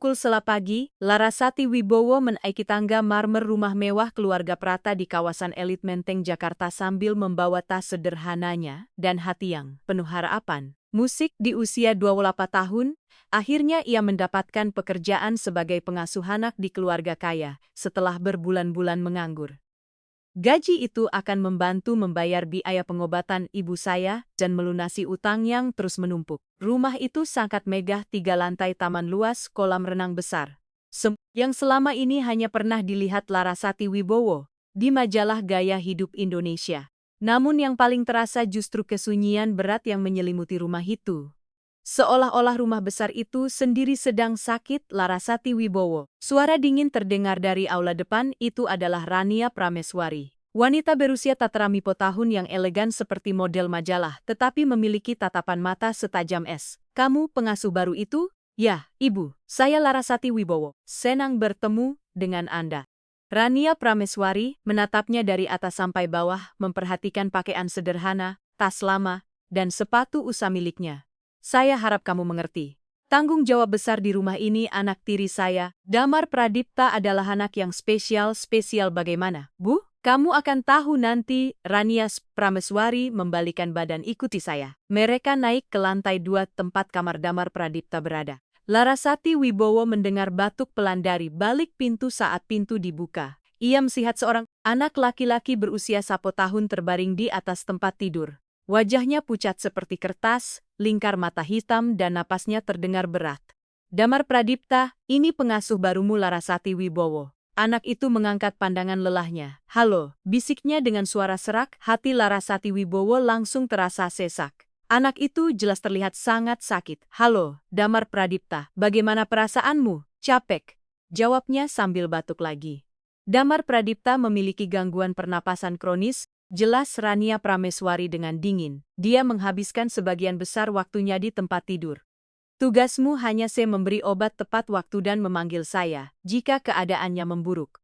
Pukul 11 pagi, Larasati Wibowo menaiki tangga marmer rumah mewah keluarga Prata di kawasan elit Menteng, Jakarta sambil membawa tas sederhananya dan hati yang penuh harapan. Musik di usia 28 tahun, akhirnya ia mendapatkan pekerjaan sebagai pengasuh anak di keluarga kaya setelah berbulan-bulan menganggur. Gaji itu akan membantu membayar biaya pengobatan ibu saya dan melunasi utang yang terus menumpuk. Rumah itu sangat megah, 3 lantai, taman luas, kolam renang besar. Yang selama ini hanya pernah dilihat Larasati Wibowo di majalah Gaya Hidup Indonesia. Namun yang paling terasa justru kesunyian berat yang menyelimuti rumah itu. Seolah-olah rumah besar itu sendiri sedang sakit. Larasati Wibowo. Suara dingin terdengar dari aula depan. Itu adalah Rania Prameswari. Wanita berusia tak teramipo tahun yang elegan seperti model majalah, tetapi memiliki tatapan mata setajam es. Kamu pengasuh baru itu? Ya, Ibu. Saya Larasati Wibowo. Senang bertemu dengan Anda. Rania Prameswari menatapnya dari atas sampai bawah, memperhatikan pakaian sederhana, tas lama, dan sepatu usah miliknya. Saya harap kamu mengerti. Tanggung jawab besar di rumah ini anak tiri saya, Damar Pradipta, adalah anak yang spesial. Spesial bagaimana, Bu? Kamu akan tahu nanti. Rania Prameswari membalikan badan. Ikuti saya. Mereka naik ke lantai 2 tempat kamar Damar Pradipta berada. Larasati Wibowo mendengar batuk pelan dari balik pintu saat pintu dibuka. Ia melihat seorang anak laki-laki berusia 10 tahun terbaring di atas tempat tidur. Wajahnya pucat seperti kertas, lingkar mata hitam dan napasnya terdengar berat. Damar Pradipta, ini pengasuh barumu. Larasati Wibowo. Anak itu mengangkat pandangan lelahnya. Halo, bisiknya dengan suara serak. Hati Larasati Wibowo langsung terasa sesak. Anak itu jelas terlihat sangat sakit. Halo, Damar Pradipta, bagaimana perasaanmu? Capek, jawabnya sambil batuk lagi. Damar Pradipta memiliki gangguan pernapasan kronis. Jelas Rania Prameswari dengan dingin. Dia menghabiskan sebagian besar waktunya di tempat tidur. Tugasmu hanya memberi obat tepat waktu dan memanggil saya jika keadaannya memburuk.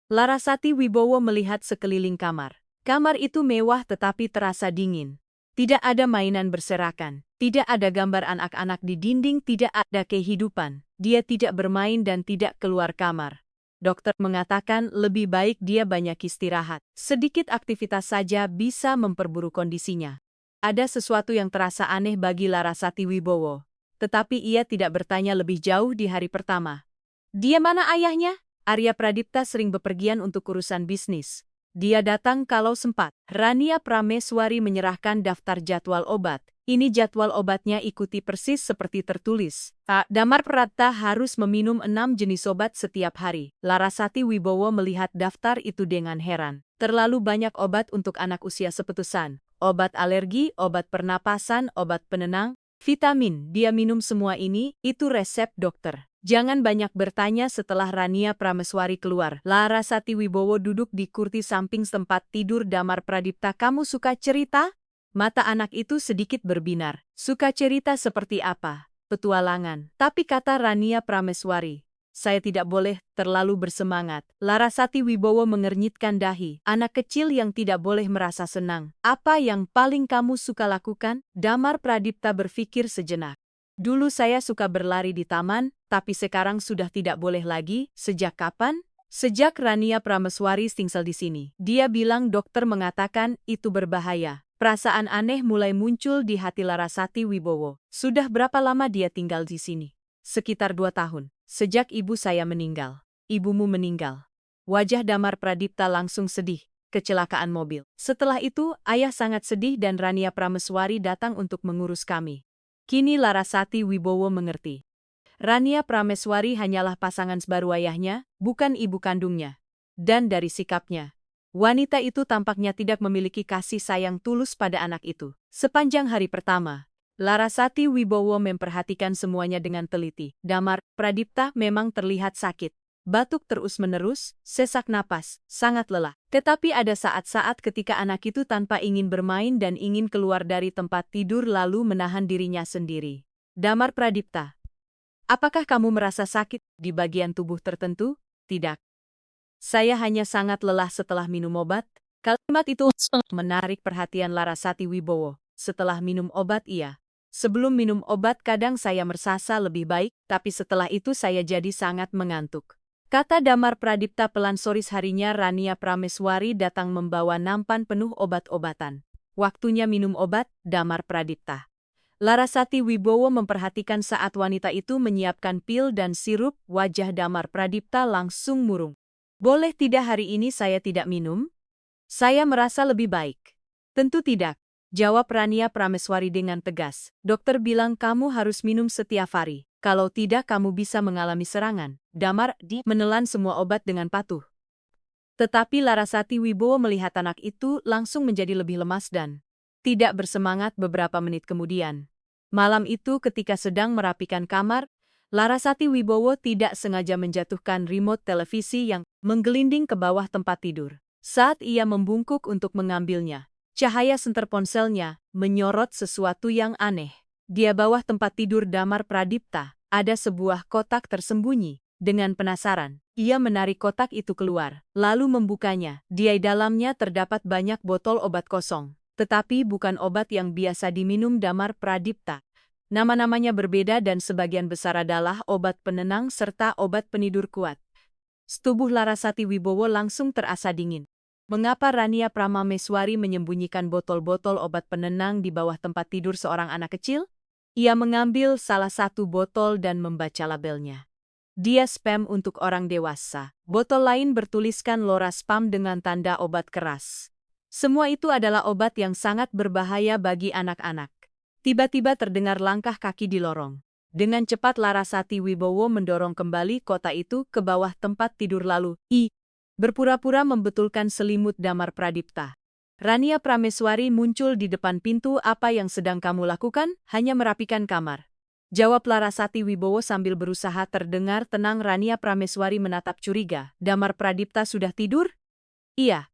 Larasati Wibowo melihat sekeliling kamar. Kamar itu mewah tetapi terasa dingin. Tidak ada mainan berserakan. Tidak ada gambar anak-anak di dinding. Tidak ada kehidupan. Dia tidak bermain dan tidak keluar kamar. Dokter mengatakan lebih baik dia banyak istirahat. Sedikit aktivitas saja bisa memperburuk kondisinya. Ada sesuatu yang terasa aneh bagi Larasati Wibowo. Tetapi ia tidak bertanya lebih jauh di hari pertama. Dia mana ayahnya? Arya Pradipta sering bepergian untuk urusan bisnis. Dia datang kalau sempat. Rania Prameswari menyerahkan daftar jadwal obat. Ini jadwal obatnya, ikuti persis seperti tertulis. Damar Prata harus meminum 6 jenis obat setiap hari. Larasati Wibowo melihat daftar itu dengan heran. Terlalu banyak obat untuk anak usia sepetusan. Obat alergi, obat pernapasan, obat penenang, vitamin. Dia minum semua ini, itu resep dokter. Jangan banyak bertanya. Setelah Rania Prameswari keluar, Larasati Wibowo duduk di kursi samping tempat tidur Damar Pradipta. Kamu suka cerita? Mata anak itu sedikit berbinar. Suka cerita seperti apa? Petualangan. Tapi kata Rania Prameswari, saya tidak boleh terlalu bersemangat. Larasati Wibowo mengernyitkan dahi. Anak kecil yang tidak boleh merasa senang. Apa yang paling kamu suka lakukan? Damar Pradipta berpikir sejenak. Dulu saya suka berlari di taman, tapi sekarang sudah tidak boleh lagi. Sejak kapan? Sejak Rania Prameswari tinggal di sini. Dia bilang dokter mengatakan itu berbahaya. Perasaan aneh mulai muncul di hati Larasati Wibowo. Sudah berapa lama dia tinggal di sini? Sekitar 2 tahun. Sejak ibu saya meninggal. Ibumu meninggal. Wajah Damar Pradipta langsung sedih. Kecelakaan mobil. Setelah itu, ayah sangat sedih dan Rania Prameswari datang untuk mengurus kami. Kini Larasati Wibowo mengerti. Rania Prameswari hanyalah pasangan baru ayahnya, bukan ibu kandungnya. Dan dari sikapnya, wanita itu tampaknya tidak memiliki kasih sayang tulus pada anak itu. Sepanjang hari pertama, Larasati Wibowo memperhatikan semuanya dengan teliti. Damar Pradipta memang terlihat sakit. Batuk terus-menerus, sesak napas, sangat lelah. Tetapi ada saat-saat ketika anak itu tanpa ingin bermain dan ingin keluar dari tempat tidur lalu menahan dirinya sendiri. Damar Pradipta, apakah kamu merasa sakit di bagian tubuh tertentu? Tidak. Saya hanya sangat lelah setelah minum obat. Kalimat itu menarik perhatian Larasati Wibowo. Setelah minum obat ia Sebelum minum obat kadang saya mersasa lebih baik, tapi setelah itu saya jadi sangat mengantuk. Kata Damar Pradipta pelan. Soris harinya Rania Prameswari datang membawa nampan penuh obat-obatan. Waktunya minum obat, Damar Pradipta. Larasati Wibowo memperhatikan saat wanita itu menyiapkan pil dan sirup, wajah Damar Pradipta langsung murung. Boleh tidak hari ini saya tidak minum? Saya merasa lebih baik. Tentu tidak, jawab Rania Prameswari dengan tegas. Dokter bilang kamu harus minum setiap hari. Kalau tidak kamu bisa mengalami serangan. Damar menelan semua obat dengan patuh. Tetapi Larasati Wibowo melihat anak itu langsung menjadi lebih lemas dan tidak bersemangat beberapa menit kemudian. Malam itu ketika sedang merapikan kamar, Larasati Wibowo tidak sengaja menjatuhkan remote televisi yang menggelinding ke bawah tempat tidur. Saat ia membungkuk untuk mengambilnya, cahaya senter ponselnya menyorot sesuatu yang aneh. Di bawah tempat tidur Damar Pradipta, ada sebuah kotak tersembunyi. Dengan penasaran, ia menarik kotak itu keluar, lalu membukanya. Di dalamnya terdapat banyak botol obat kosong. Tetapi bukan obat yang biasa diminum Damar Pradipta. Nama-namanya berbeda dan sebagian besar adalah obat penenang serta obat penidur kuat. Tubuh Larasati Wibowo langsung terasa dingin. Mengapa Rania Prameswari menyembunyikan botol-botol obat penenang di bawah tempat tidur seorang anak kecil? Ia mengambil salah satu botol dan membaca labelnya. Dia spam untuk orang dewasa. Botol lain bertuliskan Lorazepam dengan tanda obat keras. Semua itu adalah obat yang sangat berbahaya bagi anak-anak. Tiba-tiba terdengar langkah kaki di lorong. Dengan cepat Larasati Wibowo mendorong kembali kotak itu ke bawah tempat tidur lalu berpura-pura membetulkan selimut Damar Pradipta. Rania Prameswari muncul di depan pintu. Apa yang sedang kamu lakukan? Hanya merapikan kamar, jawab Larasati Wibowo sambil berusaha terdengar tenang. Rania Prameswari menatap curiga. Damar Pradipta sudah tidur? Iya.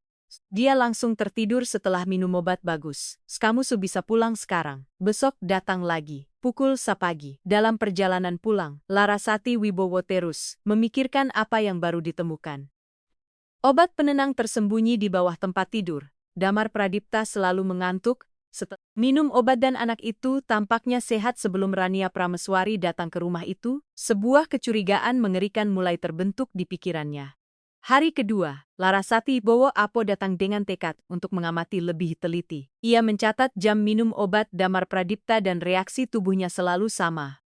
Dia langsung tertidur setelah minum obat bagus. Kamu bisa pulang sekarang. Besok datang lagi. Pukul 10 pagi. Dalam perjalanan pulang, Larasati Wibowo terus memikirkan apa yang baru ditemukan. Obat penenang tersembunyi di bawah tempat tidur. Damar Pradipta selalu mengantuk. Setelah minum obat dan anak itu tampaknya sehat sebelum Rania Prameswari datang ke rumah itu, sebuah kecurigaan mengerikan mulai terbentuk di pikirannya. Hari kedua, Larasati Wibowo datang dengan tekad untuk mengamati lebih teliti. Ia mencatat jam minum obat Damar Pradipta dan reaksi tubuhnya selalu sama.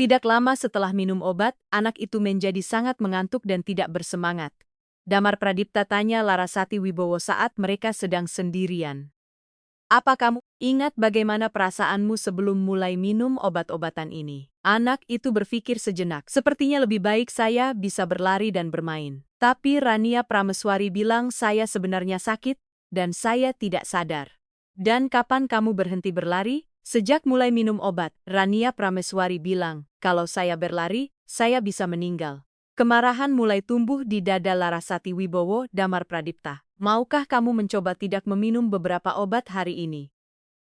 Tidak lama setelah minum obat, anak itu menjadi sangat mengantuk dan tidak bersemangat. Damar Pradipta tanya Larasati Wibowo saat mereka sedang sendirian. Apa kamu ingat bagaimana perasaanmu sebelum mulai minum obat-obatan ini? Anak itu berpikir sejenak. Sepertinya lebih baik saya bisa berlari dan bermain. Tapi Rania Prameswari bilang saya sebenarnya sakit dan saya tidak sadar. Dan kapan kamu berhenti berlari? Sejak mulai minum obat, Rania Prameswari bilang, kalau saya berlari, saya bisa meninggal. Kemarahan mulai tumbuh di dada Larasati Wibowo. Damar Pradipta, maukah kamu mencoba tidak meminum beberapa obat hari ini?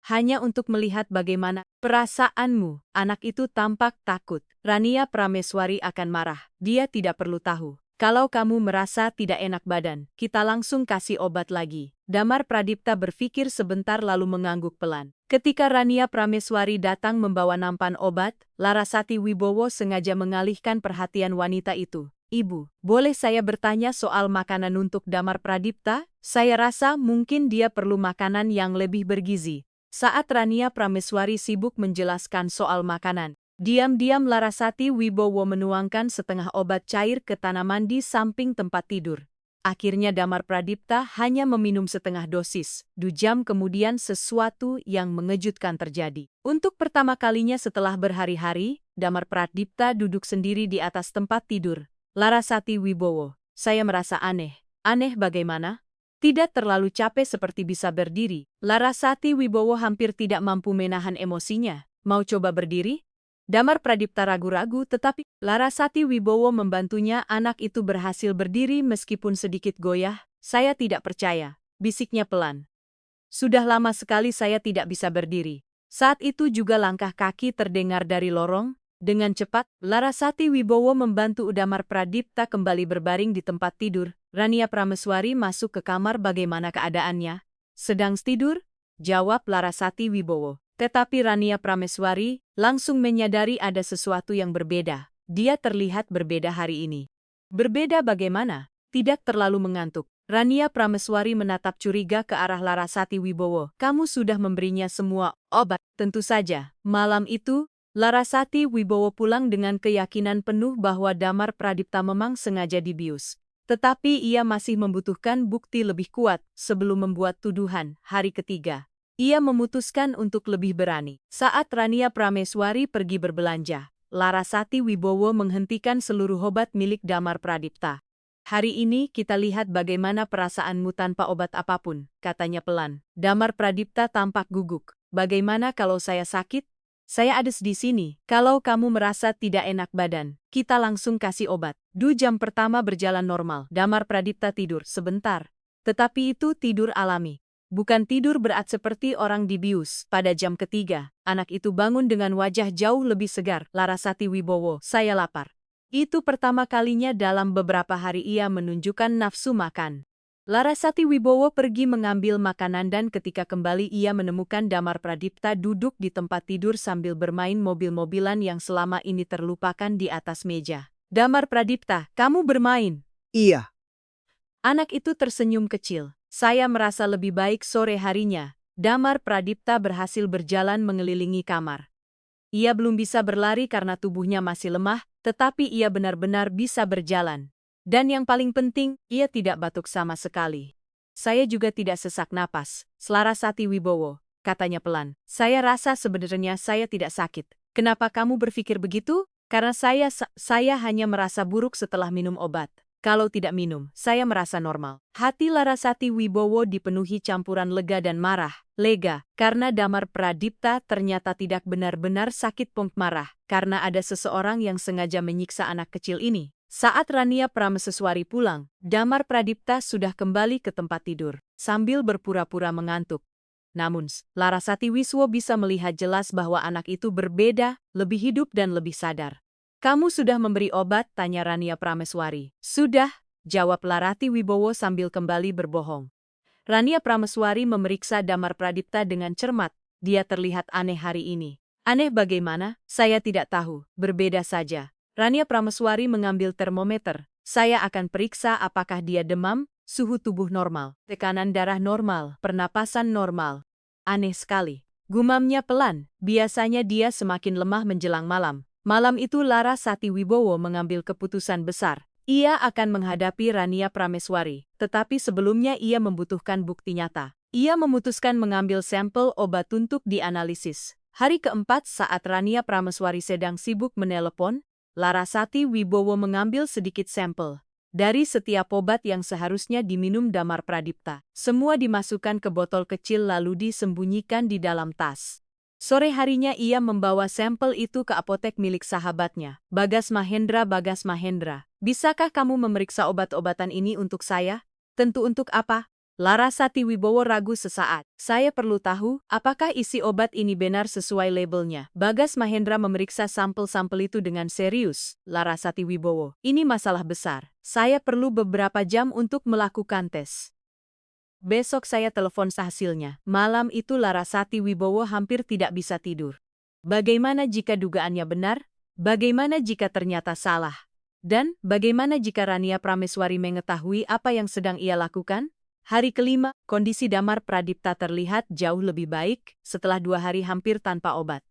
Hanya untuk melihat bagaimana perasaanmu. Anak itu tampak takut. Rania Prameswari akan marah. Dia tidak perlu tahu. Kalau kamu merasa tidak enak badan, kita langsung kasih obat lagi. Damar Pradipta berpikir sebentar lalu mengangguk pelan. Ketika Rania Prameswari datang membawa nampan obat, Larasati Wibowo sengaja mengalihkan perhatian wanita itu. Ibu, boleh saya bertanya soal makanan untuk Damar Pradipta? Saya rasa mungkin dia perlu makanan yang lebih bergizi. Saat Rania Prameswari sibuk menjelaskan soal makanan, diam-diam Larasati Wibowo menuangkan setengah obat cair ke tanaman di samping tempat tidur. Akhirnya Damar Pradipta hanya meminum setengah dosis. 2 jam kemudian sesuatu yang mengejutkan terjadi. Untuk pertama kalinya setelah berhari-hari, Damar Pradipta duduk sendiri di atas tempat tidur. Larasati Wibowo, saya merasa aneh. Aneh bagaimana? Tidak terlalu capek seperti bisa berdiri. Larasati Wibowo hampir tidak mampu menahan emosinya. Mau coba berdiri? Damar Pradipta ragu-ragu, tetapi Larasati Wibowo membantunya. Anak itu berhasil berdiri meskipun sedikit goyah. Saya tidak percaya, bisiknya pelan. Sudah lama sekali saya tidak bisa berdiri. Saat itu juga langkah kaki terdengar dari lorong. Dengan cepat, Larasati Wibowo membantu Damar Pradipta kembali berbaring di tempat tidur. Rania Prameswari masuk ke kamar. Bagaimana keadaannya? Sedang tidur? Jawab Larasati Wibowo. Tetapi Rania Prameswari langsung menyadari ada sesuatu yang berbeda. Dia terlihat berbeda hari ini. Berbeda bagaimana? Tidak terlalu mengantuk. Rania Prameswari menatap curiga ke arah Larasati Wibowo. Kamu sudah memberinya semua obat. Tentu saja. Malam itu, Larasati Wibowo pulang dengan keyakinan penuh bahwa Damar Pradipta memang sengaja dibius. Tetapi ia masih membutuhkan bukti lebih kuat sebelum membuat tuduhan. Hari ketiga, ia memutuskan untuk lebih berani. Saat Rania Prameswari pergi berbelanja, Larasati Wibowo menghentikan seluruh obat milik Damar Pradipta. Hari ini kita lihat bagaimana perasaanmu tanpa obat apapun, katanya pelan. Damar Pradipta tampak guguk. Bagaimana kalau saya sakit? Saya ades di sini. Kalau kamu merasa tidak enak badan, kita langsung kasih obat. Jam pertama berjalan normal. Damar Pradipta tidur sebentar. Tetapi itu tidur alami. Bukan tidur berat seperti orang dibius. Pada jam ketiga, anak itu bangun dengan wajah jauh lebih segar. Larasati Wibowo, saya lapar. Itu pertama kalinya dalam beberapa hari ia menunjukkan nafsu makan. Larasati Wibowo pergi mengambil makanan dan ketika kembali ia menemukan Damar Pradipta duduk di tempat tidur sambil bermain mobil-mobilan yang selama ini terlupakan di atas meja. Damar Pradipta, kamu bermain? Iya. Anak itu tersenyum kecil. Saya merasa lebih baik sore harinya. Damar Pradipta berhasil berjalan mengelilingi kamar. Ia belum bisa berlari karena tubuhnya masih lemah, tetapi ia benar-benar bisa berjalan. Dan yang paling penting, ia tidak batuk sama sekali. Saya juga tidak sesak napas. Larasati Wibowo, katanya pelan. Saya rasa sebenarnya saya tidak sakit. Kenapa kamu berpikir begitu? Karena saya hanya merasa buruk setelah minum obat. Kalau tidak minum, saya merasa normal. Hati Larasati Wibowo dipenuhi campuran lega dan marah. Lega, karena Damar Pradipta ternyata tidak benar-benar sakit marah, karena ada seseorang yang sengaja menyiksa anak kecil ini. Saat Rania Prameswari pulang, Damar Pradipta sudah kembali ke tempat tidur, sambil berpura-pura mengantuk. Namun, Larasati Wibowo bisa melihat jelas bahwa anak itu berbeda, lebih hidup dan lebih sadar. Kamu sudah memberi obat? Tanya Rania Prameswari. Sudah, jawab Larasati Wibowo sambil kembali berbohong. Rania Prameswari memeriksa Damar Pradipta dengan cermat. Dia terlihat aneh hari ini. Aneh bagaimana? Saya tidak tahu. Berbeda saja. Rania Prameswari mengambil termometer. Saya akan periksa apakah dia demam, suhu tubuh normal, tekanan darah normal, pernapasan normal. Aneh sekali. Gumamnya pelan. Biasanya dia semakin lemah menjelang malam. Malam itu Larasati Wibowo mengambil keputusan besar. Ia akan menghadapi Rania Prameswari, tetapi sebelumnya ia membutuhkan bukti nyata. Ia memutuskan mengambil sampel obat untuk dianalisis. Hari keempat saat Rania Prameswari sedang sibuk menelepon, Larasati Wibowo mengambil sedikit sampel. Dari setiap obat yang seharusnya diminum Damar Pradipta, semua dimasukkan ke botol kecil lalu disembunyikan di dalam tas. Sore harinya ia membawa sampel itu ke apotek milik sahabatnya, Bagas Mahendra. Bagas Mahendra, bisakah kamu memeriksa obat-obatan ini untuk saya? Tentu untuk apa? Larasati Wibowo ragu sesaat. Saya perlu tahu, apakah isi obat ini benar sesuai labelnya? Bagas Mahendra memeriksa sampel-sampel itu dengan serius. Larasati Wibowo, ini masalah besar. Saya perlu beberapa jam untuk melakukan tes. Besok saya telepon hasilnya. Malam itu Larasati Wibowo hampir tidak bisa tidur. Bagaimana jika dugaannya benar? Bagaimana jika ternyata salah? Dan bagaimana jika Rania Prameswari mengetahui apa yang sedang ia lakukan? Hari kelima, kondisi Damar Pradipta terlihat jauh lebih baik setelah 2 hari hampir tanpa obat.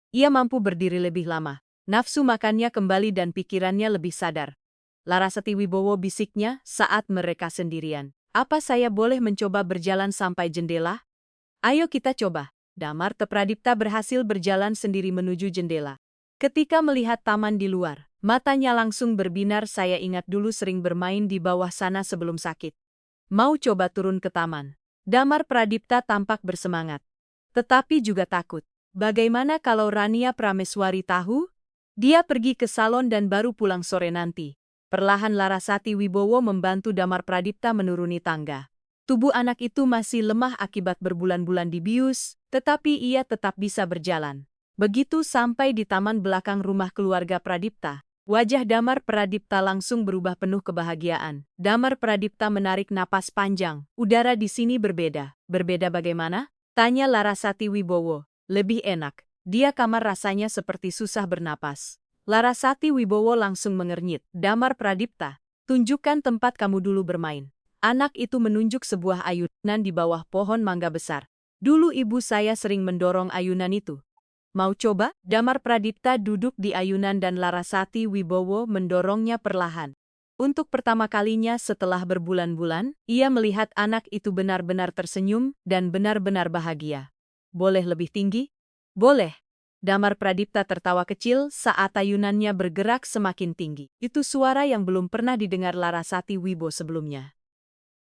Ia mampu berdiri lebih lama. Nafsu makannya kembali dan pikirannya lebih sadar. Larasati Wibowo bisiknya saat mereka sendirian. Apa saya boleh mencoba berjalan sampai jendela? Ayo kita coba. Damar Pradipta berhasil berjalan sendiri menuju jendela. Ketika melihat taman di luar, matanya langsung berbinar. Saya ingat dulu sering bermain di bawah sana sebelum sakit. Mau coba turun ke taman. Damar Pradipta tampak bersemangat. Tetapi juga takut. Bagaimana kalau Rania Prameswari tahu? Dia pergi ke salon dan baru pulang sore nanti. Perlahan Larasati Wibowo membantu Damar Pradipta menuruni tangga. Tubuh anak itu masih lemah akibat berbulan-bulan dibius, tetapi ia tetap bisa berjalan. Begitu sampai di taman belakang rumah keluarga Pradipta, wajah Damar Pradipta langsung berubah penuh kebahagiaan. Damar Pradipta menarik napas panjang. Udara di sini berbeda. Berbeda bagaimana? Tanya Larasati Wibowo. Lebih enak. Dia kamar rasanya seperti susah bernapas. Larasati Wibowo langsung mengernyit. Damar Pradipta, tunjukkan tempat kamu dulu bermain. Anak itu menunjuk sebuah ayunan di bawah pohon mangga besar. Dulu ibu saya sering mendorong ayunan itu. Mau coba? Damar Pradipta duduk di ayunan dan Larasati Wibowo mendorongnya perlahan. Untuk pertama kalinya setelah berbulan-bulan, ia melihat anak itu benar-benar tersenyum dan benar-benar bahagia. Boleh lebih tinggi? Boleh. Damar Pradipta tertawa kecil saat ayunannya bergerak semakin tinggi. Itu suara yang belum pernah didengar Larasati Wibowo sebelumnya.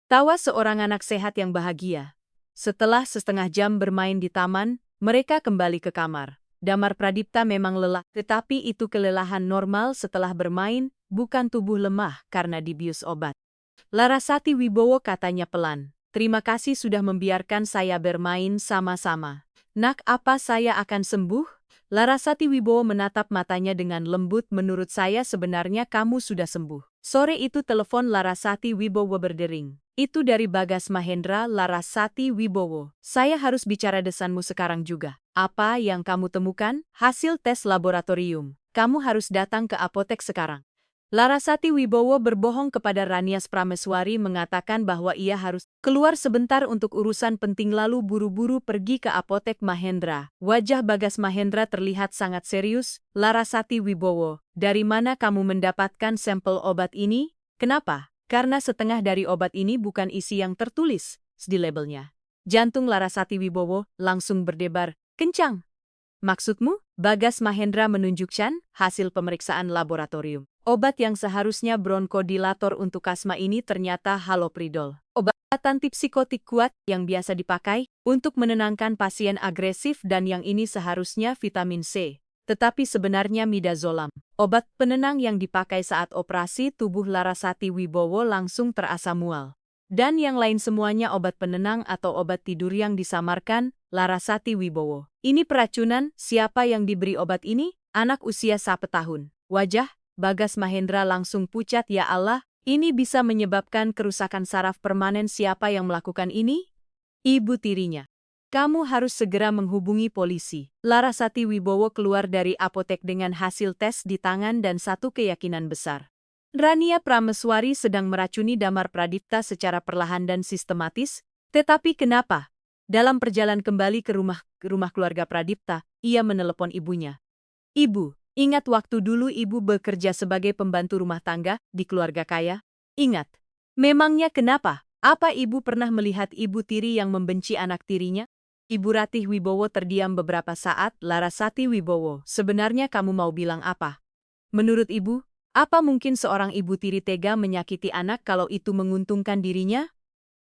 Tawa seorang anak sehat yang bahagia. Setelah setengah jam bermain di taman, mereka kembali ke kamar. Damar Pradipta memang lelah, tetapi itu kelelahan normal setelah bermain, bukan tubuh lemah karena dibius obat. Larasati Wibowo katanya pelan. Terima kasih sudah membiarkan saya bermain sama-sama. Nak, apa saya akan sembuh? Larasati Wibowo menatap matanya dengan lembut. Menurut saya sebenarnya kamu sudah sembuh. Sore itu telepon Larasati Wibowo berdering. Itu dari Bagas Mahendra. Larasati Wibowo. Saya harus bicara desanmu sekarang juga. Apa yang kamu temukan? Hasil tes laboratorium. Kamu harus datang ke apotek sekarang. Larasati Wibowo berbohong kepada Ranias Prameswari mengatakan bahwa ia harus keluar sebentar untuk urusan penting lalu buru-buru pergi ke apotek Mahendra. Wajah Bagas Mahendra terlihat sangat serius. Larasati Wibowo, dari mana kamu mendapatkan sampel obat ini? Kenapa? Karena setengah dari obat ini bukan isi yang tertulis di labelnya. Jantung Larasati Wibowo langsung berdebar kencang. Maksudmu? Bagas Mahendra menunjukkan hasil pemeriksaan laboratorium. Obat yang seharusnya bronkodilator untuk asma ini ternyata halopridol. Obat antipsikotik kuat yang biasa dipakai untuk menenangkan pasien agresif dan yang ini seharusnya vitamin C. Tetapi sebenarnya midazolam. Obat penenang yang dipakai saat operasi tubuh Larasati Wibowo langsung terasa mual. Dan yang lain semuanya obat penenang atau obat tidur yang disamarkan Larasati Wibowo. Ini peracunan. Siapa yang diberi obat ini? Anak usia 1 tahun. Wajah Bagas Mahendra langsung pucat. Ya Allah, ini bisa menyebabkan kerusakan saraf permanen. Siapa yang melakukan ini? Ibu tirinya. Kamu harus segera menghubungi polisi. Larasati Wibowo keluar dari apotek dengan hasil tes di tangan dan satu keyakinan besar. Rania Prameswari sedang meracuni Damar Pradipta secara perlahan dan sistematis. Tetapi kenapa? Dalam perjalanan kembali ke rumah keluarga Pradipta, ia menelepon ibunya. Ibu, ingat waktu dulu ibu bekerja sebagai pembantu rumah tangga di keluarga kaya? Ingat. Memangnya kenapa? Apa ibu pernah melihat ibu tiri yang membenci anak tirinya? Ibu Ratih Wibowo terdiam beberapa saat. Larasati Wibowo, sebenarnya kamu mau bilang apa? Menurut ibu, apa mungkin seorang ibu tiri tega menyakiti anak kalau itu menguntungkan dirinya?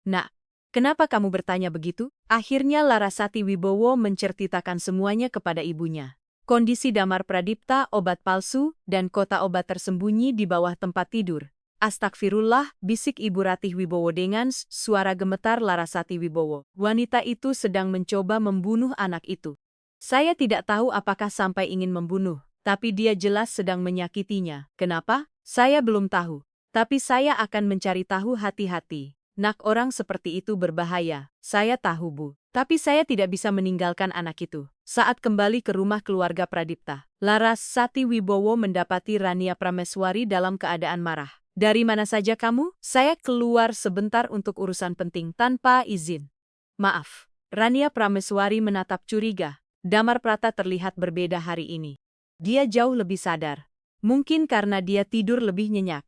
Nak, kenapa kamu bertanya begitu? Akhirnya Larasati Wibowo menceritakan semuanya kepada ibunya. Kondisi Damar Pradipta, obat palsu, dan kota obat tersembunyi di bawah tempat tidur. Astagfirullah, bisik Ibu Ratih Wibowo dengan suara gemetar. Larasati Wibowo. Wanita itu sedang mencoba membunuh anak itu. Saya tidak tahu apakah sampai ingin membunuh. Tapi dia jelas sedang menyakitinya. Kenapa? Saya belum tahu. Tapi saya akan mencari tahu. Hati-hati. Nak, orang seperti itu berbahaya. Saya tahu, Bu. Tapi saya tidak bisa meninggalkan anak itu. Saat kembali ke rumah keluarga Pradipta, Larasati Wibowo mendapati Rania Prameswari dalam keadaan marah. Dari mana saja kamu? Saya keluar sebentar untuk urusan penting tanpa izin. Maaf. Rania Prameswari menatap curiga. Damar Prata terlihat berbeda hari ini. Dia jauh lebih sadar. Mungkin karena dia tidur lebih nyenyak.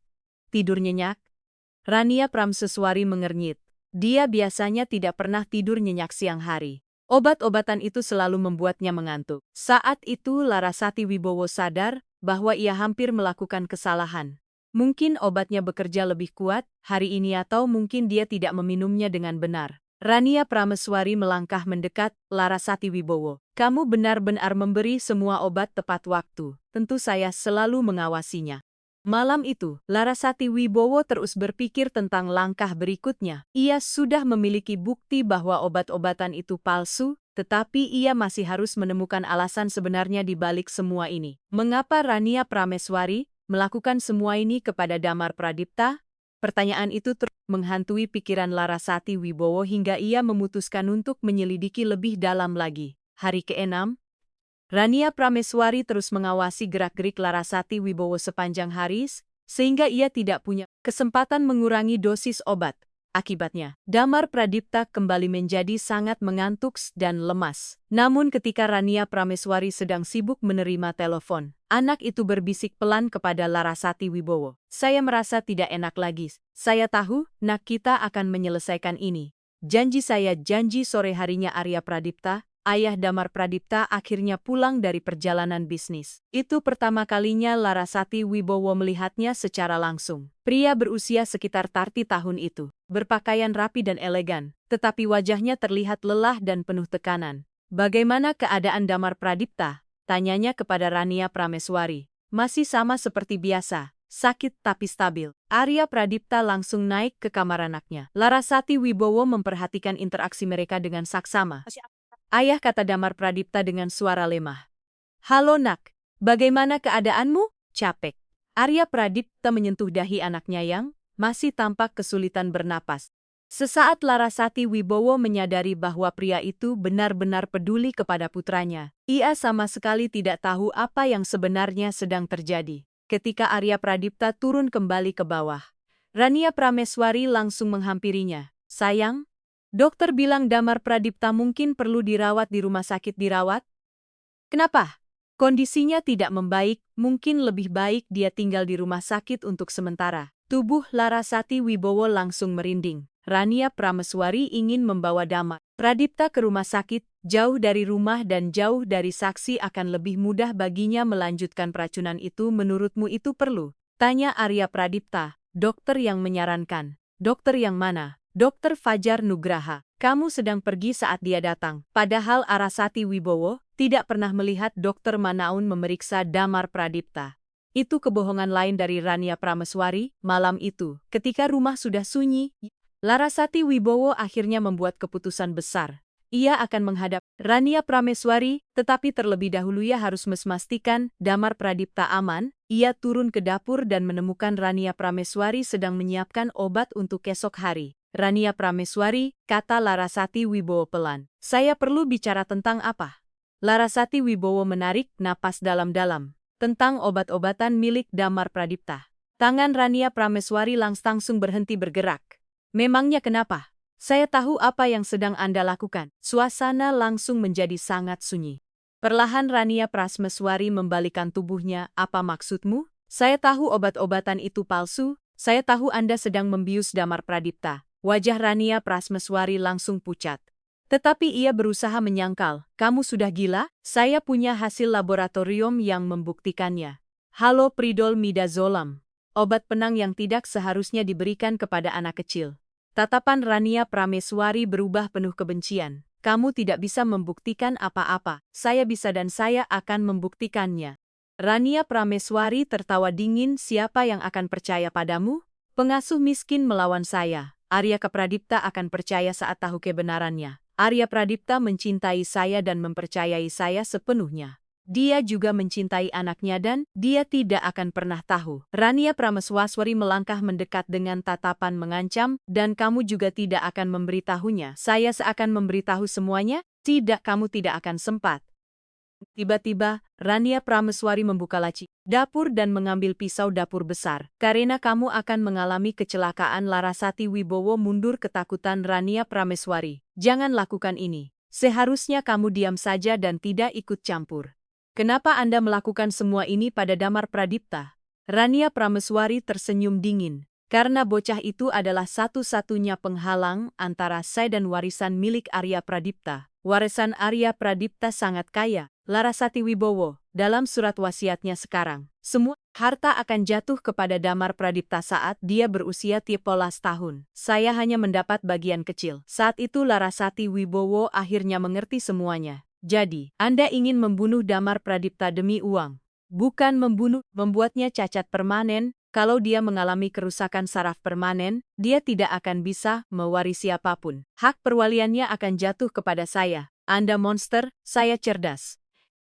Tidur nyenyak? Rania Prameswari mengernyit. Dia biasanya tidak pernah tidur nyenyak siang hari. Obat-obatan itu selalu membuatnya mengantuk. Saat itu Larasati Wibowo sadar bahwa ia hampir melakukan kesalahan. Mungkin obatnya bekerja lebih kuat hari ini atau mungkin dia tidak meminumnya dengan benar. Rania Prameswari melangkah mendekat. Larasati Wibowo, kamu benar-benar memberi semua obat tepat waktu. Tentu saya selalu mengawasinya. Malam itu, Larasati Wibowo terus berpikir tentang langkah berikutnya. Ia sudah memiliki bukti bahwa obat-obatan itu palsu, tetapi ia masih harus menemukan alasan sebenarnya di balik semua ini. Mengapa Rania Prameswari melakukan semua ini kepada Damar Pradipta? Pertanyaan itu terus menghantui pikiran Larasati Wibowo hingga ia memutuskan untuk menyelidiki lebih dalam lagi. Hari ke-6, Rania Prameswari terus mengawasi gerak-gerik Larasati Wibowo sepanjang hari, sehingga ia tidak punya kesempatan mengurangi dosis obat. Akibatnya, Damar Pradipta kembali menjadi sangat mengantuk dan lemas. Namun ketika Rania Prameswari sedang sibuk menerima telepon, anak itu berbisik pelan kepada Larasati Wibowo. "Saya merasa tidak enak lagi. Saya tahu, nak, kita akan menyelesaikan ini. Janji saya." Janji. Sore harinya Arya Pradipta, ayah Damar Pradipta, akhirnya pulang dari perjalanan bisnis. Itu pertama kalinya Larasati Wibowo melihatnya secara langsung. Pria berusia sekitar 30 tahun itu berpakaian rapi dan elegan, tetapi wajahnya terlihat lelah dan penuh tekanan. "Bagaimana keadaan Damar Pradipta?" tanyanya kepada Rania Prameswari. "Masih sama seperti biasa, sakit tapi stabil." Arya Pradipta langsung naik ke kamar anaknya. Larasati Wibowo memperhatikan interaksi mereka dengan saksama. "Ayah," kata Damar Pradipta dengan suara lemah. "Halo nak, bagaimana keadaanmu?" "Capek." Arya Pradipta menyentuh dahi anaknya yang masih tampak kesulitan bernapas. Sesaat Larasati Wibowo menyadari bahwa pria itu benar-benar peduli kepada putranya. Ia sama sekali tidak tahu apa yang sebenarnya sedang terjadi. Ketika Arya Pradipta turun kembali ke bawah, Rania Prameswari langsung menghampirinya. "Sayang, dokter bilang Damar Pradipta mungkin perlu dirawat di rumah sakit." "Dirawat? Kenapa?" "Kondisinya tidak membaik, mungkin lebih baik dia tinggal di rumah sakit untuk sementara." Tubuh Larasati Wibowo langsung merinding. Rania Prameswari ingin membawa Damar Pradipta ke rumah sakit, jauh dari rumah dan jauh dari saksi. Akan lebih mudah baginya melanjutkan peracunan itu. "Menurutmu itu perlu?" tanya Arya Pradipta. "Dokter yang menyarankan." "Dokter yang mana?" "Dokter Fajar Nugraha. Kamu sedang pergi saat dia datang." Padahal Larasati Wibowo tidak pernah melihat Dokter Manaun memeriksa Damar Pradipta. Itu kebohongan lain dari Rania Prameswari. Malam itu, ketika rumah sudah sunyi, Larasati Wibowo akhirnya membuat keputusan besar. Ia akan menghadap Rania Prameswari, tetapi terlebih dahulu ia harus memastikan Damar Pradipta aman. Ia turun ke dapur dan menemukan Rania Prameswari sedang menyiapkan obat untuk esok hari. "Rania Prameswari," kata Larasati Wibowo pelan. "Saya perlu bicara." "Tentang apa?" Larasati Wibowo menarik napas dalam-dalam. "Tentang obat-obatan milik Damar Pradipta." Tangan Rania Prameswari langsung berhenti bergerak. "Memangnya kenapa?" "Saya tahu apa yang sedang Anda lakukan." Suasana langsung menjadi sangat sunyi. Perlahan Rania Prameswari membalikkan tubuhnya. "Apa maksudmu?" "Saya tahu obat-obatan itu palsu. Saya tahu Anda sedang membius Damar Pradipta." Wajah Rania Prameswari langsung pucat. Tetapi ia berusaha menyangkal. "Kamu sudah gila? Saya punya hasil laboratorium yang membuktikannya." "Haloperidol midazolam. Obat penang yang tidak seharusnya diberikan kepada anak kecil." Tatapan Rania Prameswari berubah penuh kebencian. "Kamu tidak bisa membuktikan apa-apa." "Saya bisa dan saya akan membuktikannya." Rania Prameswari tertawa dingin. "Siapa yang akan percaya padamu? Pengasuh miskin melawan saya. Arya Pradipta akan percaya saat tahu kebenarannya. Arya Pradipta mencintai saya dan mempercayai saya sepenuhnya. Dia juga mencintai anaknya dan dia tidak akan pernah tahu." Rania Prameswari melangkah mendekat dengan tatapan mengancam. "Dan kamu juga tidak akan memberitahunya." "Saya seakan memberitahu semuanya." "Tidak, kamu tidak akan sempat." Tiba-tiba, Rania Prameswari membuka laci dapur dan mengambil pisau dapur besar. "Karena kamu akan mengalami kecelakaan." Larasati Wibowo mundur ketakutan. "Rania Prameswari, jangan lakukan ini. Seharusnya kamu diam saja dan tidak ikut campur. Kenapa Anda melakukan semua ini pada Damar Pradipta?" Rania Prameswari tersenyum dingin. "Karena bocah itu adalah satu-satunya penghalang antara saya dan warisan milik Arya Pradipta." "Warisan Arya Pradipta sangat kaya." Larasati Wibowo, dalam surat wasiatnya sekarang, semua harta akan jatuh kepada Damar Pradipta saat dia berusia 13 tahun. Saya hanya mendapat bagian kecil. Saat itu Larasati Wibowo akhirnya mengerti semuanya. "Jadi, Anda ingin membunuh Damar Pradipta demi uang?" "Bukan membunuh, membuatnya cacat permanen. Kalau dia mengalami kerusakan saraf permanen, dia tidak akan bisa mewarisi apapun. Hak perwaliannya akan jatuh kepada saya." "Anda monster, saya cerdas."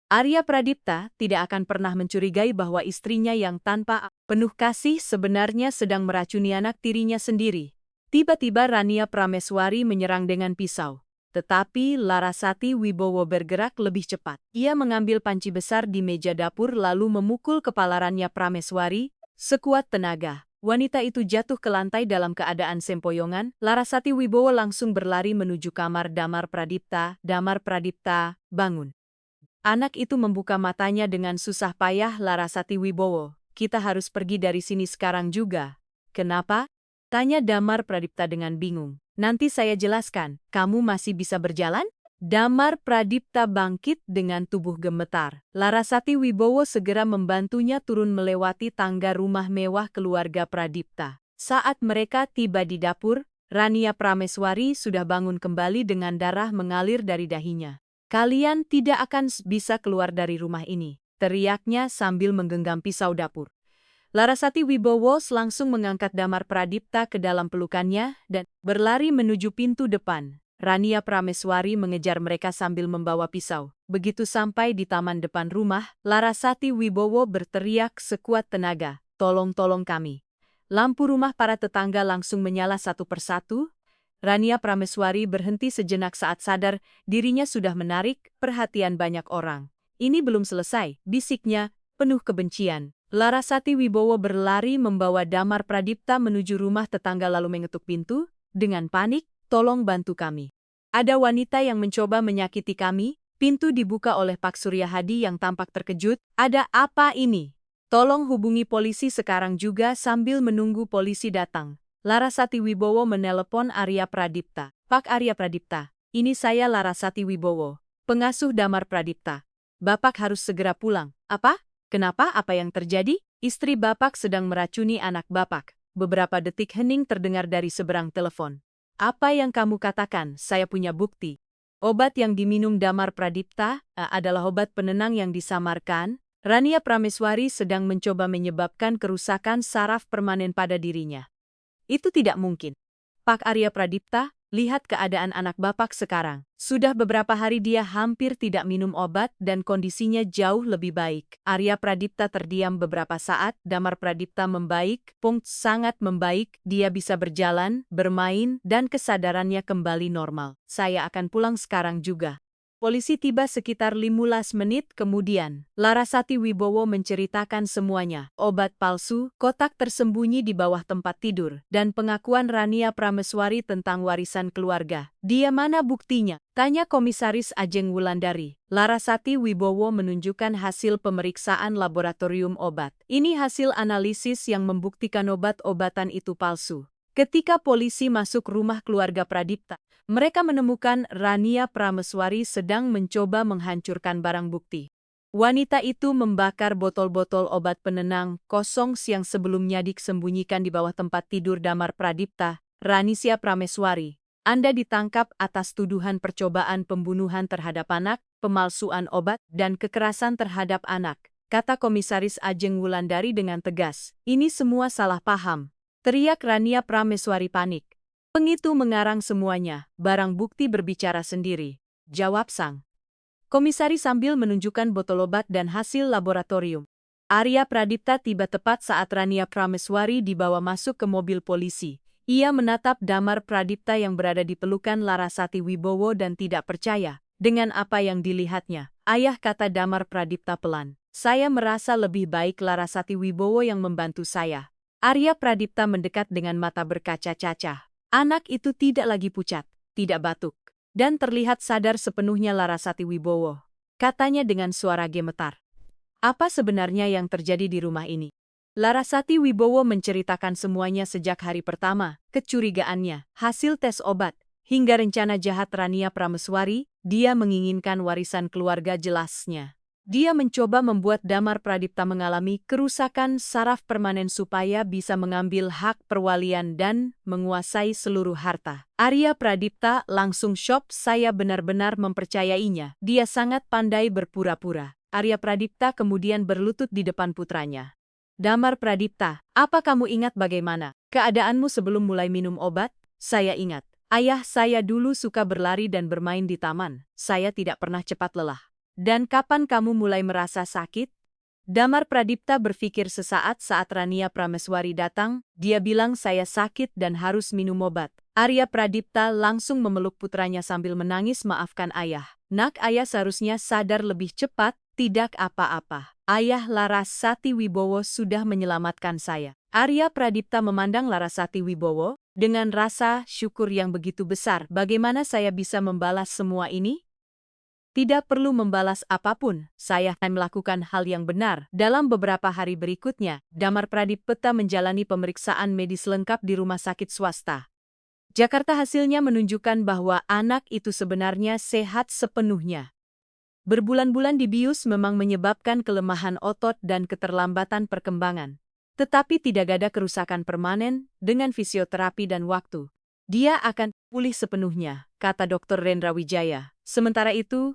Arya Pradipta tidak akan pernah mencurigai bahwa istrinya yang tanpa penuh kasih sebenarnya sedang meracuni anak tirinya sendiri. Tiba-tiba Rania Prameswari menyerang dengan pisau. Tetapi Larasati Wibowo bergerak lebih cepat. Ia mengambil panci besar di meja dapur lalu memukul kepala Rania Prameswari sekuat tenaga. Wanita itu jatuh ke lantai dalam keadaan sempoyongan. Larasati Wibowo langsung berlari menuju kamar Damar Pradipta. Damar Pradipta, bangun. Anak itu membuka matanya dengan susah payah. Larasati Wibowo, kita harus pergi dari sini sekarang juga. Kenapa? Tanya Damar Pradipta dengan bingung. Nanti saya jelaskan, kamu masih bisa berjalan? Damar Pradipta bangkit dengan tubuh gemetar. Larasati Wibowo segera membantunya turun melewati tangga rumah mewah keluarga Pradipta. Saat mereka tiba di dapur, Rania Prameswari sudah bangun kembali dengan darah mengalir dari dahinya. Kalian tidak akan bisa keluar dari rumah ini, teriaknya sambil menggenggam pisau dapur. Larasati Wibowo langsung mengangkat Damar Pradipta ke dalam pelukannya dan berlari menuju pintu depan. Rania Prameswari mengejar mereka sambil membawa pisau. Begitu sampai di taman depan rumah, Larasati Wibowo berteriak sekuat tenaga, "Tolong kami." Lampu rumah para tetangga langsung menyala satu persatu. Rania Prameswari berhenti sejenak saat sadar dirinya sudah menarik perhatian banyak orang. "Ini belum selesai," bisiknya, penuh kebencian. Larasati Wibowo berlari membawa Damar Pradipta menuju rumah tetangga lalu mengetuk pintu. Dengan panik, "Tolong bantu kami. Ada wanita yang mencoba menyakiti kami." Pintu dibuka oleh Pak Surya Hadi yang tampak terkejut. "Ada apa ini? Tolong hubungi polisi sekarang juga." Sambil menunggu polisi datang, Larasati Wibowo menelepon Arya Pradipta. "Pak Arya Pradipta, ini saya Larasati Wibowo, pengasuh Damar Pradipta. Bapak harus segera pulang." "Apa? Kenapa? Apa yang terjadi?" "Istri Bapak sedang meracuni anak Bapak." Beberapa detik hening terdengar dari seberang telepon. "Apa yang kamu katakan? Saya punya bukti." Obat yang diminum Damar Pradipta adalah obat penenang yang disamarkan. Rania Prameswari sedang mencoba menyebabkan kerusakan saraf permanen pada dirinya. "Itu tidak mungkin. Pak Arya Pradipta, lihat keadaan anak Bapak sekarang. Sudah beberapa hari dia hampir tidak minum obat dan kondisinya jauh lebih baik." Arya Pradipta terdiam beberapa saat. Damar Pradipta membaik, sangat membaik. Dia bisa berjalan, bermain, dan kesadarannya kembali normal. "Saya akan pulang sekarang juga." Polisi tiba sekitar 15 menit kemudian. Larasati Wibowo menceritakan semuanya. Obat palsu, kotak tersembunyi di bawah tempat tidur, dan pengakuan Rania Prameswari tentang warisan keluarga. "Dia mana buktinya?" tanya Komisaris Ajeng Wulandari. Larasati Wibowo menunjukkan hasil pemeriksaan laboratorium obat. "Ini hasil analisis yang membuktikan obat-obatan itu palsu." Ketika polisi masuk rumah keluarga Pradipta, mereka menemukan Rania Prameswari sedang mencoba menghancurkan barang bukti. Wanita itu membakar botol-botol obat penenang kosong yang sebelumnya disembunyikan di bawah tempat tidur Damar Pradipta. "Rania Prameswari, Anda ditangkap atas tuduhan percobaan pembunuhan terhadap anak, pemalsuan obat, dan kekerasan terhadap anak," kata Komisaris Ajeng Wulandari dengan tegas. "Ini semua salah paham," teriak Rania Prameswari panik. "Pengitu mengarang semuanya, barang bukti berbicara sendiri," jawab sang komisaris sambil menunjukkan botol obat dan hasil laboratorium. Arya Pradipta tiba tepat saat Rania Prameswari dibawa masuk ke mobil polisi. Ia menatap Damar Pradipta yang berada di pelukan Larasati Wibowo dan tidak percaya dengan apa yang dilihatnya. "Ayah," kata Damar Pradipta pelan, "saya merasa lebih baik Larasati Wibowo yang membantu saya." Arya Pradipta mendekat dengan mata berkaca-kaca. Anak itu tidak lagi pucat, tidak batuk, dan terlihat sadar sepenuhnya. "Larasati Wibowo," katanya dengan suara gemetar. "Apa sebenarnya yang terjadi di rumah ini?" Larasati Wibowo menceritakan semuanya sejak hari pertama, kecurigaannya, hasil tes obat, hingga rencana jahat Rania Prameswari. Dia menginginkan warisan keluarga, jelasnya. Dia mencoba membuat Damar Pradipta mengalami kerusakan saraf permanen supaya bisa mengambil hak perwalian dan menguasai seluruh harta. Arya Pradipta langsung syok. "Saya benar-benar mempercayainya. Dia sangat pandai berpura-pura." Arya Pradipta kemudian berlutut di depan putranya. "Damar Pradipta, apa kamu ingat bagaimana keadaanmu sebelum mulai minum obat?" "Saya ingat. Ayah, saya dulu suka berlari dan bermain di taman. Saya tidak pernah cepat lelah." "Dan kapan kamu mulai merasa sakit?" Damar Pradipta berpikir sesaat saat Rania Prameswari datang, dia bilang saya sakit dan harus minum obat. Arya Pradipta langsung memeluk putranya sambil menangis maafkan ayah. Nak, ayah seharusnya sadar lebih cepat, tidak apa-apa. Ayah Larasati Wibowo sudah menyelamatkan saya. Arya Pradipta memandang Larasati Wibowo dengan rasa syukur yang begitu besar. Bagaimana saya bisa membalas semua ini? Tidak perlu membalas apapun, saya akan melakukan hal yang benar. Dalam beberapa hari berikutnya, Damar Pradipta menjalani pemeriksaan medis lengkap di rumah sakit swasta. Jakarta hasilnya menunjukkan bahwa anak itu sebenarnya sehat sepenuhnya. Berbulan-bulan dibius memang menyebabkan kelemahan otot dan keterlambatan perkembangan. Tetapi tidak ada kerusakan permanen dengan fisioterapi dan waktu. Dia akan pulih sepenuhnya, kata Dr. Rendra Wijaya. Sementara itu,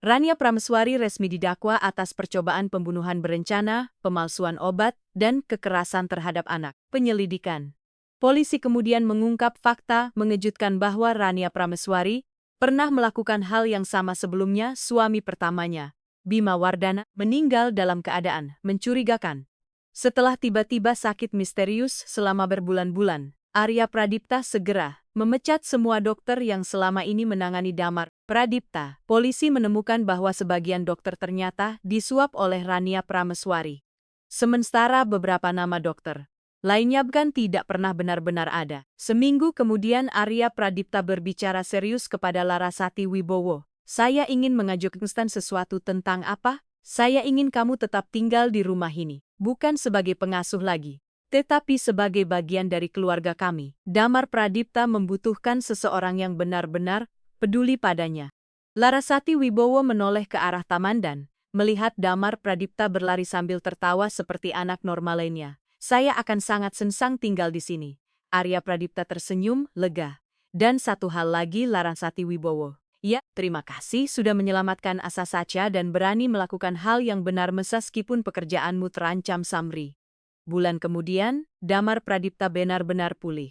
Rania Prameswari resmi didakwa atas percobaan pembunuhan berencana, pemalsuan obat, dan kekerasan terhadap anak. Penyelidikan. Polisi kemudian mengungkap fakta mengejutkan bahwa Rania Prameswari pernah melakukan hal yang sama sebelumnya. Suami pertamanya, Bima Wardana, meninggal dalam keadaan mencurigakan. Setelah tiba-tiba sakit misterius selama berbulan-bulan, Arya Pradipta segera memecat semua dokter yang selama ini menangani Damar Pradipta. Polisi menemukan bahwa sebagian dokter ternyata disuap oleh Rania Prameswari. Sementara beberapa nama dokter lainnya bahkan tidak pernah benar-benar ada. Seminggu kemudian Arya Pradipta berbicara serius kepada Larasati Wibowo. Saya ingin mengajukan sesuatu tentang apa? Saya ingin kamu tetap tinggal di rumah ini, bukan sebagai pengasuh lagi, tetapi sebagai bagian dari keluarga kami. Damar Pradipta membutuhkan seseorang yang benar-benar peduli padanya. Larasati Wibowo menoleh ke arah taman dan melihat Damar Pradipta berlari sambil tertawa seperti anak normal lainnya. Saya akan sangat senang tinggal di sini. Arya Pradipta tersenyum lega. Dan satu hal lagi, Larasati Wibowo. Ya, terima kasih sudah menyelamatkan Asa Sacha dan berani melakukan hal yang benar meskipun pekerjaanmu terancam Samri. Bulan kemudian, Damar Pradipta benar-benar pulih.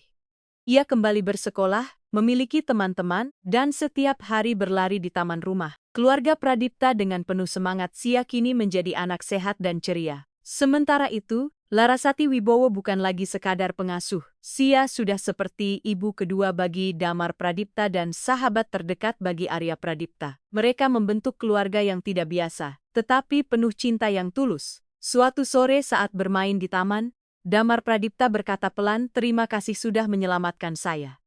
Ia kembali bersekolah, memiliki teman-teman, dan setiap hari berlari di taman rumah. Keluarga Pradipta dengan penuh semangat kini menjadi anak sehat dan ceria. Sementara itu, Larasati Wibowo bukan lagi sekadar pengasuh. Sia sudah seperti ibu kedua bagi Damar Pradipta dan sahabat terdekat bagi Arya Pradipta. Mereka membentuk keluarga yang tidak biasa, tetapi penuh cinta yang tulus. Suatu sore saat bermain di taman, Damar Pradipta berkata pelan, "Terima kasih sudah menyelamatkan saya."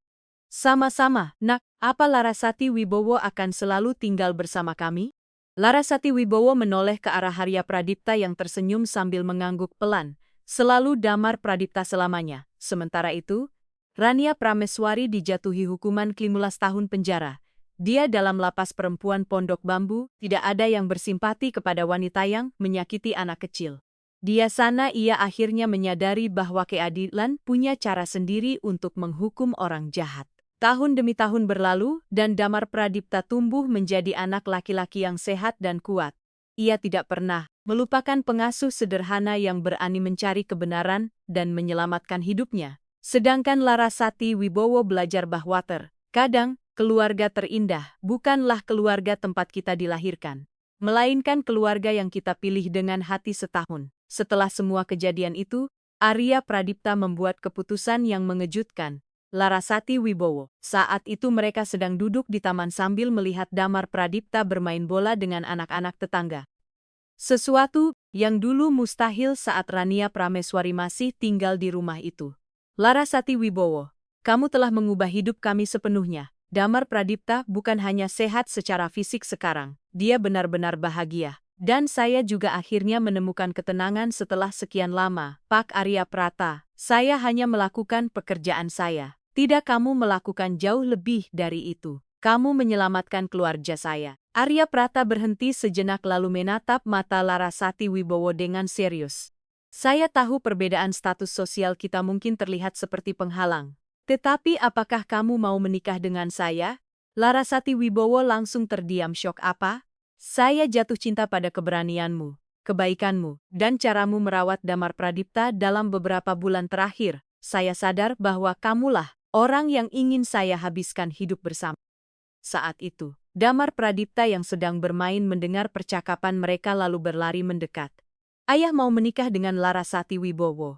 "Sama-sama, Nak. Apa Larasati Wibowo akan selalu tinggal bersama kami?" Larasati Wibowo menoleh ke arah Arya Pradipta yang tersenyum sambil mengangguk pelan. "Selalu Damar Pradipta selamanya." Sementara itu, Rania Prameswari dijatuhi hukuman 15 tahun penjara. Dia dalam lapas perempuan Pondok Bambu, tidak ada yang bersimpati kepada wanita yang menyakiti anak kecil. Di sana ia akhirnya menyadari bahwa keadilan punya cara sendiri untuk menghukum orang jahat. Tahun demi tahun berlalu, dan Damar Pradipta tumbuh menjadi anak laki-laki yang sehat dan kuat. Ia tidak pernah melupakan pengasuh sederhana yang berani mencari kebenaran dan menyelamatkan hidupnya. Sedangkan Larasati Wibowo belajar bahwa terkadang keluarga terindah bukanlah keluarga tempat kita dilahirkan, melainkan keluarga yang kita pilih dengan hati setahun. Setelah semua kejadian itu, Arya Pradipta membuat keputusan yang mengejutkan. Larasati Wibowo. Saat itu mereka sedang duduk di taman sambil melihat Damar Pradipta bermain bola dengan anak-anak tetangga. Sesuatu yang dulu mustahil saat Rania Prameswari masih tinggal di rumah itu. "Larasati Wibowo, kamu telah mengubah hidup kami sepenuhnya." Damar Pradipta bukan hanya sehat secara fisik sekarang, dia benar-benar bahagia. Dan saya juga akhirnya menemukan ketenangan setelah sekian lama. Pak Arya Prata, saya hanya melakukan pekerjaan saya. Tidak, kamu melakukan jauh lebih dari itu. Kamu menyelamatkan keluarga saya. Arya Prata berhenti sejenak lalu menatap mata Larasati Wibowo dengan serius. "Saya tahu perbedaan status sosial kita mungkin terlihat seperti penghalang. Tetapi apakah kamu mau menikah dengan saya?" Larasati Wibowo langsung terdiam syok. "Apa? Saya jatuh cinta pada keberanianmu, kebaikanmu, dan caramu merawat Damar Pradipta dalam beberapa bulan terakhir. Saya sadar bahwa kamulah orang yang ingin saya habiskan hidup bersama." Saat itu, Damar Pradipta yang sedang bermain mendengar percakapan mereka lalu berlari mendekat. Ayah mau menikah dengan Larasati Wibowo.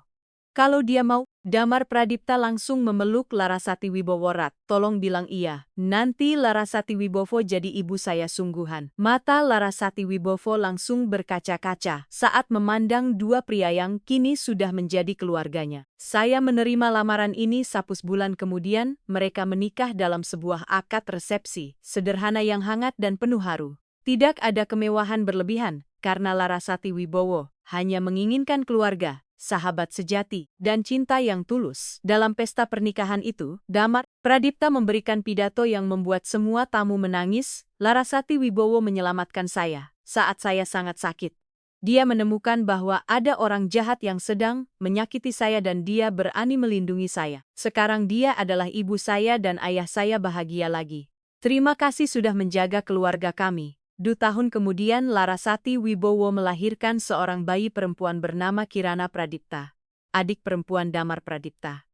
Kalau dia mau, Damar Pradipta langsung memeluk Larasati Wibowo erat. Tolong bilang iya. Nanti Larasati Wibowo jadi ibu saya sungguhan. Mata Larasati Wibowo langsung berkaca-kaca saat memandang dua pria yang kini sudah menjadi keluarganya. Saya menerima lamaran ini 11 bulan kemudian, mereka menikah dalam sebuah akad resepsi, sederhana yang hangat dan penuh haru. Tidak ada kemewahan berlebihan, karena Larasati Wibowo hanya menginginkan keluarga, sahabat sejati, dan cinta yang tulus. Dalam pesta pernikahan itu, Damar Pradipta memberikan pidato yang membuat semua tamu menangis. Larasati Wibowo menyelamatkan saya saat saya sangat sakit. Dia menemukan bahwa ada orang jahat yang sedang menyakiti saya dan dia berani melindungi saya. Sekarang dia adalah ibu saya dan ayah saya bahagia lagi. Terima kasih sudah menjaga keluarga kami. 2 tahun kemudian Larasati Wibowo melahirkan seorang bayi perempuan bernama Kirana Pradipta, adik perempuan Damar Pradipta.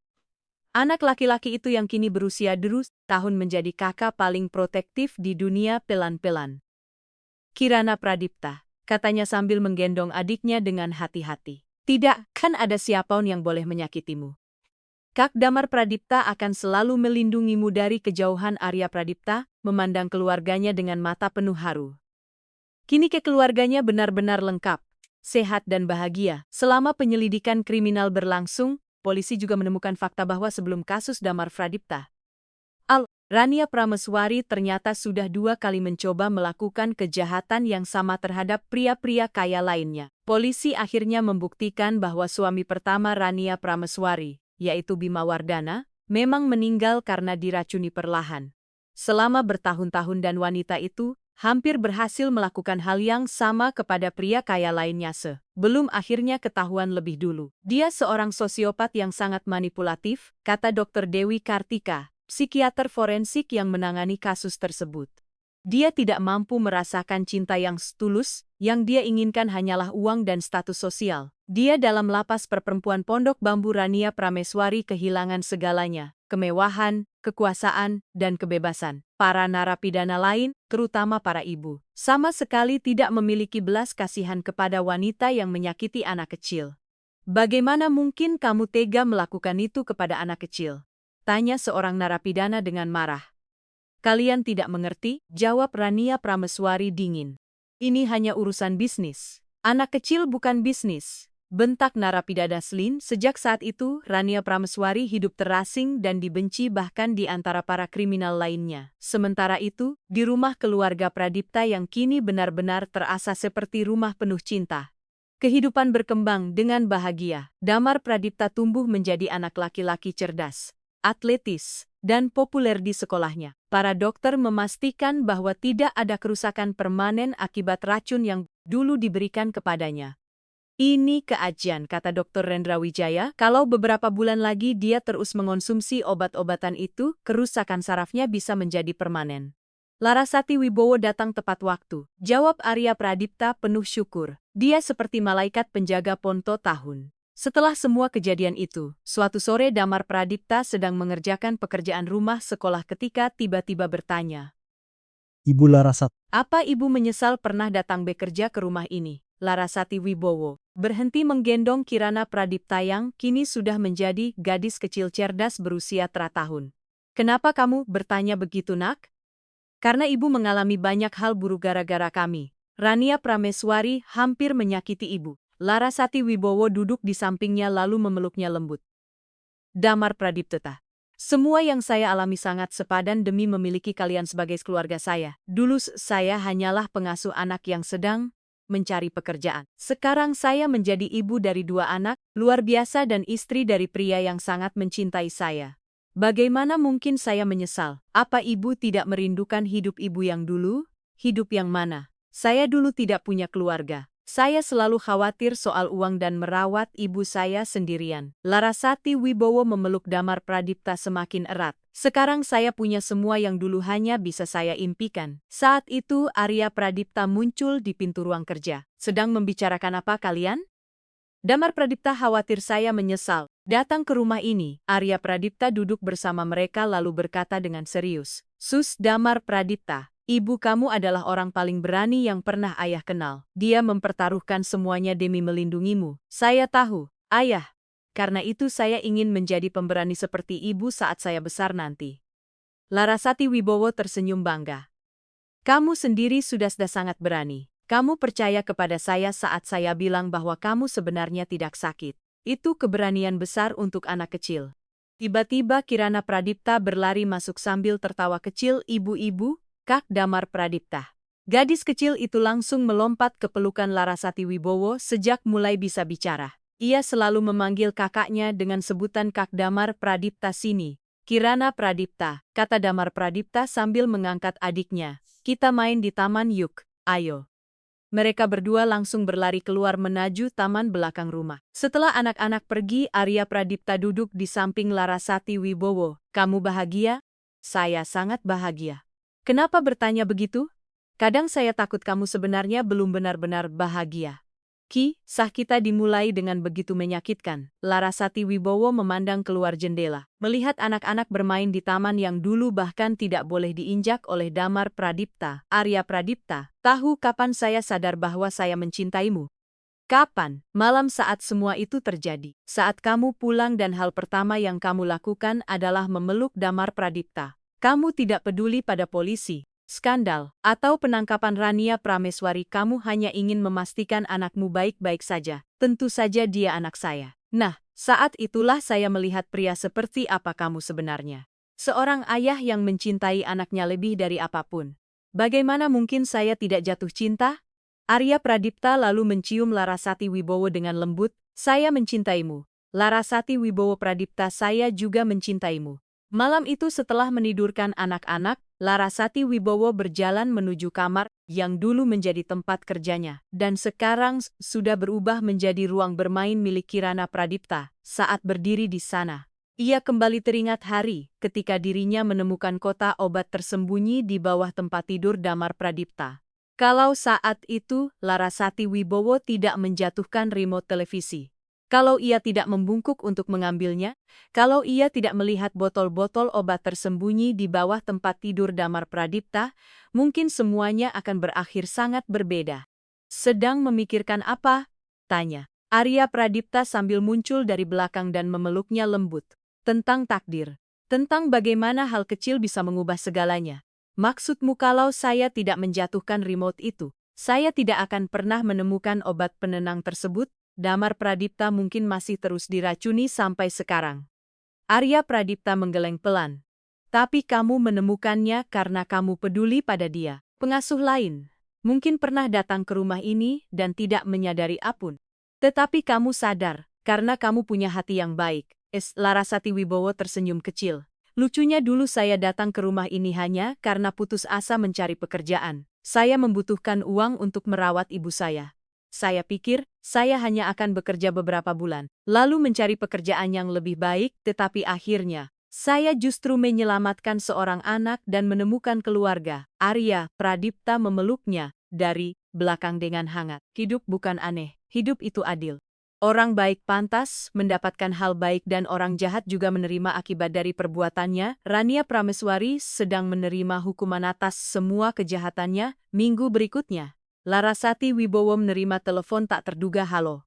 Anak laki-laki itu yang kini berusia 2 tahun menjadi kakak paling protektif di dunia pelan-pelan. Kirana Pradipta, katanya sambil menggendong adiknya dengan hati-hati. Tidak, kan ada siapapun yang boleh menyakitimu. Kak Damar Pradipta akan selalu melindungimu dari kejauhan. Arya Pradipta memandang keluarganya dengan mata penuh haru. Kini keluarganya benar-benar lengkap, sehat dan bahagia. Selama penyelidikan kriminal berlangsung, polisi juga menemukan fakta bahwa sebelum kasus Damar Pradipta, Rania Prameswari ternyata sudah 2 kali mencoba melakukan kejahatan yang sama terhadap pria-pria kaya lainnya. Polisi akhirnya membuktikan bahwa suami pertama Rania Prameswari, yaitu Bima Wardana, memang meninggal karena diracuni perlahan. Selama bertahun-tahun dan wanita itu hampir berhasil melakukan hal yang sama kepada pria kaya lainnya sebelum akhirnya ketahuan lebih dulu. Dia seorang sosiopat yang sangat manipulatif, kata Dr. Dewi Kartika, psikiater forensik yang menangani kasus tersebut. Dia tidak mampu merasakan cinta yang tulus, yang dia inginkan hanyalah uang dan status sosial. Dia dalam lapas perempuan Pondok Bambu. Rania Prameswari kehilangan segalanya, kemewahan, kekuasaan, dan kebebasan. Para narapidana lain, terutama para ibu, sama sekali tidak memiliki belas kasihan kepada wanita yang menyakiti anak kecil. Bagaimana mungkin kamu tega melakukan itu kepada anak kecil? Tanya seorang narapidana dengan marah. Kalian tidak mengerti, jawab Rania Prameswari dingin. Ini hanya urusan bisnis. Anak kecil bukan bisnis, bentak narapidana Slin. Sejak saat itu, Rania Prameswari hidup terasing dan dibenci bahkan di antara para kriminal lainnya. Sementara itu, di rumah keluarga Pradipta yang kini benar-benar terasa seperti rumah penuh cinta, kehidupan berkembang dengan bahagia. Damar Pradipta tumbuh menjadi anak laki-laki cerdas, atletis, dan populer di sekolahnya. Para dokter memastikan bahwa tidak ada kerusakan permanen akibat racun yang dulu diberikan kepadanya. Ini keajian, kata Dr. Rendra Wijaya. Kalau beberapa bulan lagi dia terus mengonsumsi obat-obatan itu, kerusakan sarafnya bisa menjadi permanen. Larasati Wibowo datang tepat waktu, jawab Arya Pradipta penuh syukur. Dia seperti malaikat penjaga Ponto tahun. Setelah semua kejadian itu, suatu sore Damar Pradipta sedang mengerjakan pekerjaan rumah sekolah ketika tiba-tiba bertanya. Ibu Larasati. Apa ibu menyesal pernah datang bekerja ke rumah ini? Larasati Wibowo berhenti menggendong Kirana Pradipta yang kini sudah menjadi gadis kecil cerdas berusia 3 tahun. Kenapa kamu bertanya begitu, nak? Karena ibu mengalami banyak hal buruk gara-gara kami. Rania Prameswari hampir menyakiti ibu. Larasati Wibowo duduk di sampingnya lalu memeluknya lembut. Damar Pradipta, semua yang saya alami sangat sepadan demi memiliki kalian sebagai keluarga saya. Dulu saya hanyalah pengasuh anak yang sedang mencari pekerjaan. Sekarang saya menjadi ibu dari 2 anak, luar biasa dan istri dari pria yang sangat mencintai saya. Bagaimana mungkin saya menyesal? Apa ibu tidak merindukan hidup ibu yang dulu? Hidup yang mana? Saya dulu tidak punya keluarga. Saya selalu khawatir soal uang dan merawat ibu saya sendirian. Larasati Wibowo memeluk Damar Pradipta semakin erat. Sekarang saya punya semua yang dulu hanya bisa saya impikan. Saat itu Arya Pradipta muncul di pintu ruang kerja. Sedang membicarakan apa kalian? Damar Pradipta khawatir saya menyesal. Datang ke rumah ini, Arya Pradipta duduk bersama mereka lalu berkata dengan serius. Sus Damar Pradipta, Ibu kamu adalah orang paling berani yang pernah ayah kenal. Dia mempertaruhkan semuanya demi melindungimu. Saya tahu, ayah. Karena itu saya ingin menjadi pemberani seperti ibu saat saya besar nanti. Larasati Wibowo tersenyum bangga. Kamu sendiri sudah sangat berani. Kamu percaya kepada saya saat saya bilang bahwa kamu sebenarnya tidak sakit. Itu keberanian besar untuk anak kecil. Tiba-tiba Kirana Pradipta berlari masuk sambil tertawa kecil. Ibu-ibu, Kak Damar Pradipta. Gadis kecil itu langsung melompat ke pelukan Larasati Wibowo sejak mulai bisa bicara. Ia selalu memanggil kakaknya dengan sebutan Kak Damar Pradipta. Sini, Kirana Pradipta, kata Damar Pradipta sambil mengangkat adiknya. Kita main di taman yuk, ayo. Mereka berdua langsung berlari keluar menuju taman belakang rumah. Setelah anak-anak pergi, Arya Pradipta duduk di samping Larasati Wibowo. Kamu bahagia? Saya sangat bahagia. Kenapa bertanya begitu? Kadang saya takut kamu sebenarnya belum benar-benar bahagia. Kisah kita dimulai dengan begitu menyakitkan. Larasati Wibowo memandang keluar jendela, melihat anak-anak bermain di taman yang dulu bahkan tidak boleh diinjak oleh Damar Pradipta. Arya Pradipta, tahu kapan saya sadar bahwa saya mencintaimu? Kapan? Malam saat semua itu terjadi. Saat kamu pulang dan hal pertama yang kamu lakukan adalah memeluk Damar Pradipta. Kamu tidak peduli pada polisi, skandal, atau penangkapan Rania Prameswari. Kamu hanya ingin memastikan anakmu baik-baik saja. Tentu saja dia anak saya. Nah, saat itulah saya melihat pria seperti apa kamu sebenarnya. Seorang ayah yang mencintai anaknya lebih dari apapun. Bagaimana mungkin saya tidak jatuh cinta? Arya Pradipta lalu mencium Larasati Wibowo dengan lembut. Saya mencintaimu. Larasati Wibowo Pradipta, saya juga mencintaimu. Malam itu setelah menidurkan anak-anak, Larasati Wibowo berjalan menuju kamar yang dulu menjadi tempat kerjanya dan sekarang sudah berubah menjadi ruang bermain milik Kirana Pradipta. Saat berdiri di sana, ia kembali teringat hari ketika dirinya menemukan kotak obat tersembunyi di bawah tempat tidur Damar Pradipta. Kalau saat itu Larasati Wibowo tidak menjatuhkan remote televisi, kalau ia tidak membungkuk untuk mengambilnya, kalau ia tidak melihat botol-botol obat tersembunyi di bawah tempat tidur Damar Pradipta, mungkin semuanya akan berakhir sangat berbeda. Sedang memikirkan apa? Tanya Arya Pradipta sambil muncul dari belakang dan memeluknya lembut. Tentang takdir. Tentang bagaimana hal kecil bisa mengubah segalanya. Maksudmu kalau saya tidak menjatuhkan remote itu, saya tidak akan pernah menemukan obat penenang tersebut? Damar Pradipta mungkin masih terus diracuni sampai sekarang. Arya Pradipta menggeleng pelan. Tapi kamu menemukannya karena kamu peduli pada dia. Pengasuh lain mungkin pernah datang ke rumah ini dan tidak menyadari apapun. Tetapi kamu sadar, karena kamu punya hati yang baik. Larasati Wibowo tersenyum kecil. Lucunya dulu saya datang ke rumah ini hanya karena putus asa mencari pekerjaan. Saya membutuhkan uang untuk merawat ibu saya. Saya pikir, saya hanya akan bekerja beberapa bulan, lalu mencari pekerjaan yang lebih baik, tetapi akhirnya, saya justru menyelamatkan seorang anak dan menemukan keluarga. Arya Pradipta memeluknya dari belakang dengan hangat. Hidup bukan aneh, hidup itu adil. Orang baik pantas mendapatkan hal baik dan orang jahat juga menerima akibat dari perbuatannya. Rania Prameswari sedang menerima hukuman atas semua kejahatannya. Minggu berikutnya, Larasati Wibowo menerima telepon tak terduga. Halo.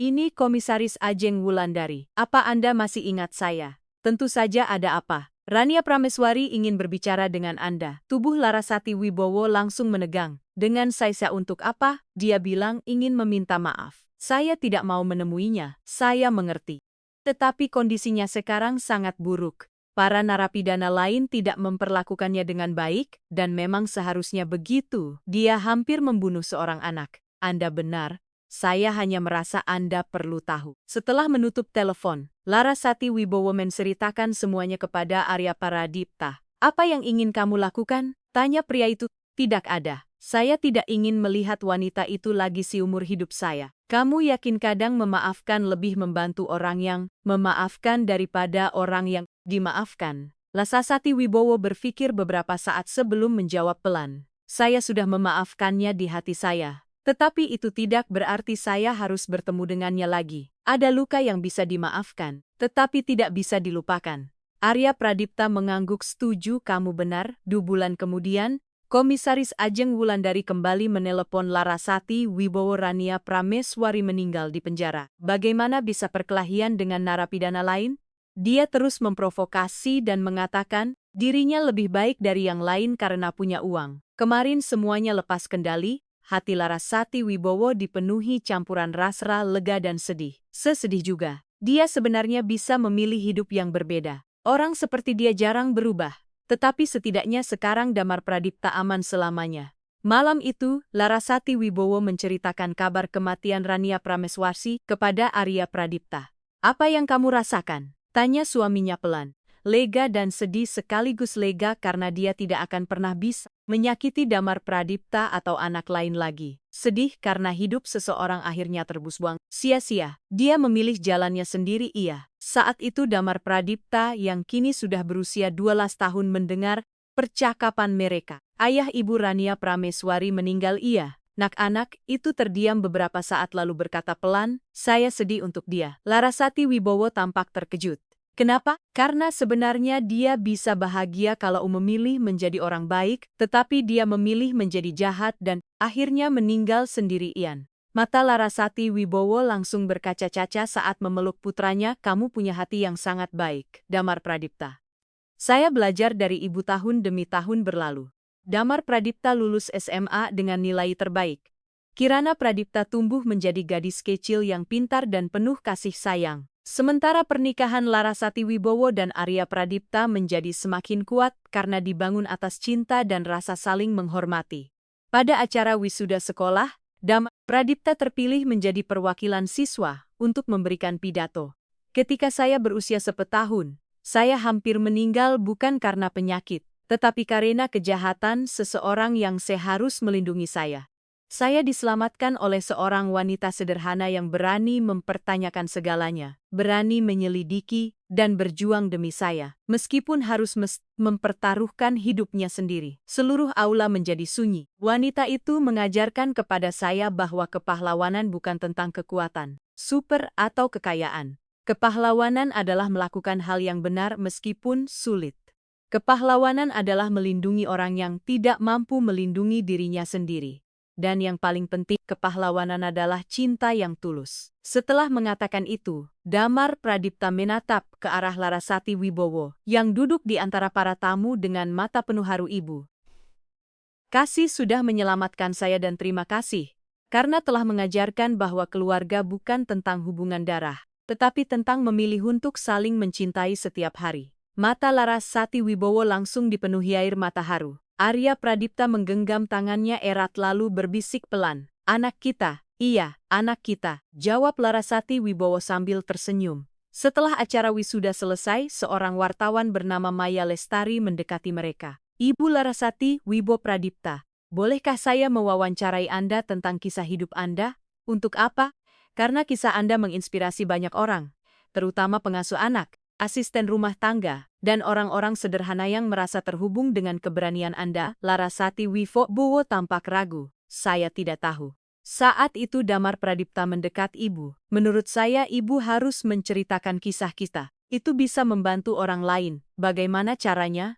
Ini Komisaris Ajeng Wulandari. Apa Anda masih ingat saya? Tentu saja, ada apa? Rania Prameswari ingin berbicara dengan Anda. Tubuh Larasati Wibowo langsung menegang. Dengan saya untuk apa? Dia bilang ingin meminta maaf. Saya tidak mau menemuinya, saya mengerti. Tetapi kondisinya sekarang sangat buruk. Para narapidana lain tidak memperlakukannya dengan baik, dan memang seharusnya begitu. Dia hampir membunuh seorang anak. Anda benar, saya hanya merasa Anda perlu tahu. Setelah menutup telepon, Larasati Wibowo menceritakan semuanya kepada Arya Pradipta. Apa yang ingin kamu lakukan? Tanya pria itu. Tidak ada. Saya tidak ingin melihat wanita itu lagi seumur hidup saya. Kamu yakin kadang memaafkan lebih membantu orang yang memaafkan daripada orang yang dimaafkan? Larasati Wibowo berpikir beberapa saat sebelum menjawab pelan. Saya sudah memaafkannya di hati saya. Tetapi itu tidak berarti saya harus bertemu dengannya lagi. Ada luka yang bisa dimaafkan, tetapi tidak bisa dilupakan. Arya Pradipta mengangguk setuju. Kamu benar. 2 bulan kemudian, Komisaris Ajeng Wulandari kembali menelepon Larasati Wibowo. Rania Prameswari meninggal di penjara. Bagaimana bisa perkelahian dengan narapidana lain? Dia terus memprovokasi dan mengatakan dirinya lebih baik dari yang lain karena punya uang. Kemarin semuanya lepas kendali, hati Larasati Wibowo dipenuhi campuran rasa lega dan sedih. Sesedih juga, dia sebenarnya bisa memilih hidup yang berbeda. Orang seperti dia jarang berubah. Tetapi setidaknya sekarang Damar Pradipta aman selamanya. Malam itu, Larasati Wibowo menceritakan kabar kematian Rania Prameswari kepada Arya Pradipta. "Apa yang kamu rasakan?" tanya suaminya pelan. Lega dan sedih sekaligus. Lega karena dia tidak akan pernah bisa menyakiti Damar Pradipta atau anak lain lagi. Sedih karena hidup seseorang akhirnya terbuang sia-sia. Dia memilih jalannya sendiri. Saat itu Damar Pradipta yang kini sudah berusia 12 tahun mendengar percakapan mereka. Ayah ibu Rania Prameswari meninggal. Anak-anak itu terdiam beberapa saat lalu berkata pelan, "Saya sedih untuk dia." Larasati Wibowo tampak terkejut. Kenapa? Karena sebenarnya dia bisa bahagia kalau memilih menjadi orang baik, tetapi dia memilih menjadi jahat dan akhirnya meninggal sendirian. Mata Larasati Wibowo langsung berkaca-kaca saat memeluk putranya. "Kamu punya hati yang sangat baik, Damar Pradipta. Saya belajar dari ibu tahun demi tahun berlalu." Damar Pradipta lulus SMA dengan nilai terbaik. Kirana Pradipta tumbuh menjadi gadis kecil yang pintar dan penuh kasih sayang. Sementara pernikahan Larasati Wibowo dan Arya Pradipta menjadi semakin kuat karena dibangun atas cinta dan rasa saling menghormati. Pada acara wisuda sekolah, Damar Pradipta terpilih menjadi perwakilan siswa untuk memberikan pidato. "Ketika saya berusia 10 tahun, saya hampir meninggal bukan karena penyakit, tetapi karena kejahatan seseorang yang seharusnya melindungi saya. Saya diselamatkan oleh seorang wanita sederhana yang berani mempertanyakan segalanya, berani menyelidiki, dan berjuang demi saya, meskipun harus mempertaruhkan hidupnya sendiri." Seluruh aula menjadi sunyi. Wanita itu mengajarkan kepada saya bahwa kepahlawanan bukan tentang kekuatan, super atau kekayaan. Kepahlawanan adalah melakukan hal yang benar meskipun sulit. Kepahlawanan adalah melindungi orang yang tidak mampu melindungi dirinya sendiri. Dan yang paling penting, kepahlawanan adalah cinta yang tulus. Setelah mengatakan itu, Damar Pradipta menatap ke arah Larasati Wibowo yang duduk di antara para tamu dengan mata penuh haru. "Ibu Kasih sudah menyelamatkan saya dan terima kasih karena telah mengajarkan bahwa keluarga bukan tentang hubungan darah, tetapi tentang memilih untuk saling mencintai setiap hari." Mata Larasati Wibowo langsung dipenuhi air mata haru. Arya Pradipta menggenggam tangannya erat lalu berbisik pelan, "Anak kita." "Iya, anak kita," jawab Larasati Wibowo sambil tersenyum. Setelah acara wisuda selesai, seorang wartawan bernama Maya Lestari mendekati mereka. "Ibu Larasati Wibowo Pradipta, bolehkah saya mewawancarai Anda tentang kisah hidup Anda?" "Untuk apa?" "Karena kisah Anda menginspirasi banyak orang, terutama pengasuh anak, asisten rumah tangga, dan orang-orang sederhana yang merasa terhubung dengan keberanian Anda." Larasati Wibowo tampak ragu. "Saya tidak tahu." Saat itu Damar Pradipta mendekat ibu. "Menurut saya ibu harus menceritakan kisah kita. Itu bisa membantu orang lain. Bagaimana caranya?"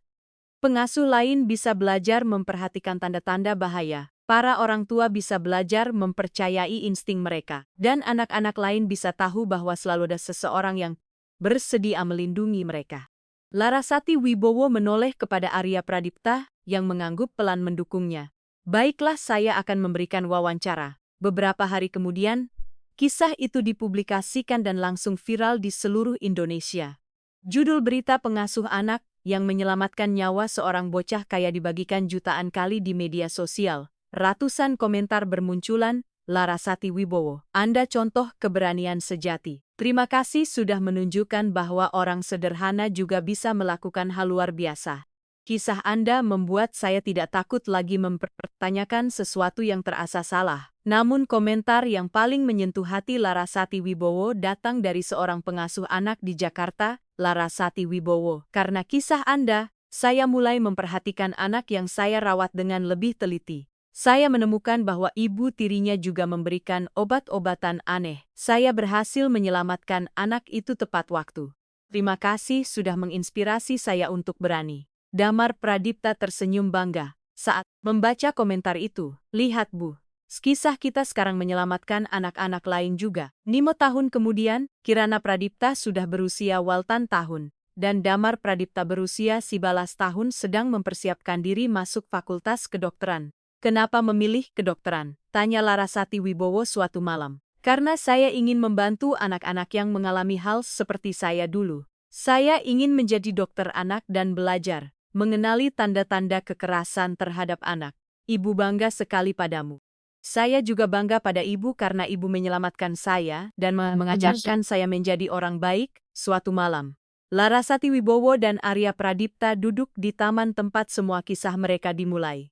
"Pengasuh lain bisa belajar memperhatikan tanda-tanda bahaya. Para orang tua bisa belajar mempercayai insting mereka. Dan anak-anak lain bisa tahu bahwa selalu ada seseorang yang bersedia melindungi mereka." Larasati Wibowo menoleh kepada Arya Pradipta yang mengangguk pelan mendukungnya. "Baiklah, saya akan memberikan wawancara." Beberapa hari kemudian, kisah itu dipublikasikan dan langsung viral di seluruh Indonesia. Judul berita "Pengasuh anak yang menyelamatkan nyawa seorang bocah kaya" dibagikan jutaan kali di media sosial. Ratusan komentar bermunculan. "Larasati Wibowo, Anda contoh keberanian sejati. Terima kasih sudah menunjukkan bahwa orang sederhana juga bisa melakukan hal luar biasa. Kisah Anda membuat saya tidak takut lagi mempertanyakan sesuatu yang terasa salah." Namun komentar yang paling menyentuh hati Larasati Wibowo datang dari seorang pengasuh anak di Jakarta. "Larasati Wibowo, karena kisah Anda, saya mulai memperhatikan anak yang saya rawat dengan lebih teliti. Saya menemukan bahwa ibu tirinya juga memberikan obat-obatan aneh. Saya berhasil menyelamatkan anak itu tepat waktu. Terima kasih sudah menginspirasi saya untuk berani." Damar Pradipta tersenyum bangga. Saat membaca komentar itu, lihat Bu, kisah kita sekarang menyelamatkan anak-anak lain juga. 5 tahun kemudian, Kirana Pradipta sudah berusia Waltan tahun, dan Damar Pradipta berusia 11 tahun sedang mempersiapkan diri masuk fakultas kedokteran. Kenapa memilih kedokteran? Tanya Larasati Wibowo suatu malam. Karena saya ingin membantu anak-anak yang mengalami hal seperti saya dulu. Saya ingin menjadi dokter anak dan belajar, mengenali tanda-tanda kekerasan terhadap anak. Ibu bangga sekali padamu. Saya juga bangga pada ibu karena ibu menyelamatkan saya dan mengajarkan saya menjadi orang baik. Suatu malam, Larasati Wibowo dan Arya Pradipta duduk di taman tempat semua kisah mereka dimulai.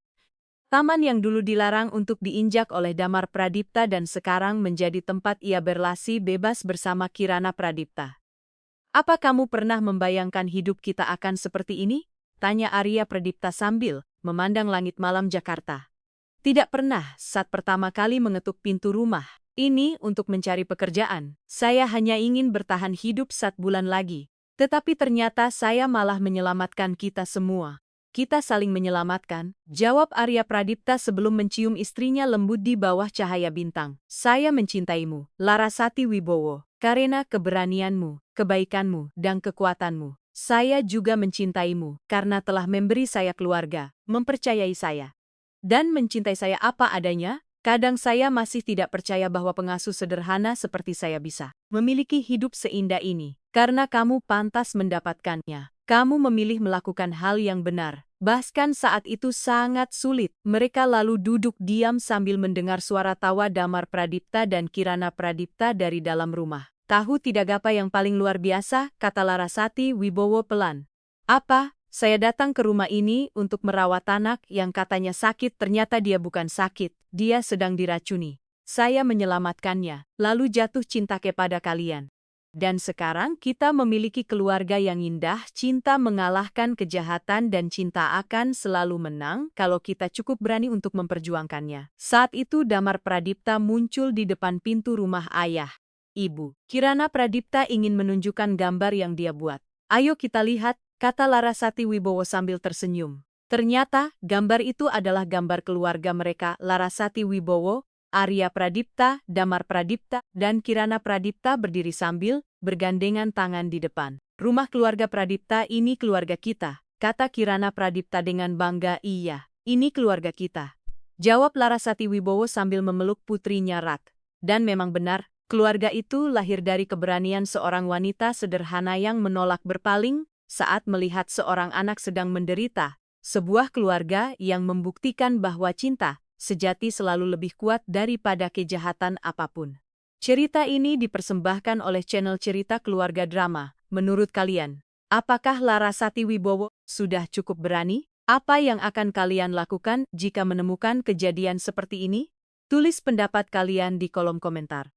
Taman yang dulu dilarang untuk diinjak oleh Damar Pradipta dan sekarang menjadi tempat ia berlasi bebas bersama Kirana Pradipta. Apa kamu pernah membayangkan hidup kita akan seperti ini? Tanya Arya Pradipta sambil memandang langit malam Jakarta. Tidak pernah. Saat pertama kali mengetuk pintu rumah ini untuk mencari pekerjaan, saya hanya ingin bertahan hidup 1 bulan lagi. Tetapi ternyata saya malah menyelamatkan kita semua. Kita saling menyelamatkan, jawab Arya Pradipta sebelum mencium istrinya lembut di bawah cahaya bintang. Saya mencintaimu, Larasati Wibowo, karena keberanianmu, kebaikanmu, dan kekuatanmu. Saya juga mencintaimu karena telah memberi saya keluarga, mempercayai saya, dan mencintai saya apa adanya. Kadang saya masih tidak percaya bahwa pengasuh sederhana seperti saya bisa memiliki hidup seindah ini. Karena kamu pantas mendapatkannya. Kamu memilih melakukan hal yang benar. Bahkan saat itu sangat sulit. Mereka lalu duduk diam sambil mendengar suara tawa Damar Pradipta dan Kirana Pradipta dari dalam rumah. Tahu tidak apa yang paling luar biasa, kata Larasati Wibowo pelan. Apa? Saya datang ke rumah ini untuk merawat anak yang katanya sakit, ternyata dia bukan sakit, dia sedang diracuni. Saya menyelamatkannya, lalu jatuh cinta kepada kalian. Dan sekarang kita memiliki keluarga yang indah, cinta mengalahkan kejahatan dan cinta akan selalu menang kalau kita cukup berani untuk memperjuangkannya. Saat itu Damar Pradipta muncul di depan pintu rumah ayah. Ibu, Kirana Pradipta ingin menunjukkan gambar yang dia buat. Ayo kita lihat, kata Larasati Wibowo sambil tersenyum. Ternyata, gambar itu adalah gambar keluarga mereka, Larasati Wibowo, Arya Pradipta, Damar Pradipta, dan Kirana Pradipta berdiri sambil bergandengan tangan di depan. Rumah keluarga Pradipta, ini keluarga kita, kata Kirana Pradipta dengan bangga. Iya, ini keluarga kita, jawab Larasati Wibowo sambil memeluk putrinya Rat. Dan memang benar, keluarga itu lahir dari keberanian seorang wanita sederhana yang menolak berpaling saat melihat seorang anak sedang menderita. Sebuah keluarga yang membuktikan bahwa cinta sejati selalu lebih kuat daripada kejahatan apapun. Cerita ini dipersembahkan oleh channel Cerita Keluarga Drama. Menurut kalian, apakah Larasati Wibowo sudah cukup berani? Apa yang akan kalian lakukan jika menemukan kejadian seperti ini? Tulis pendapat kalian di kolom komentar.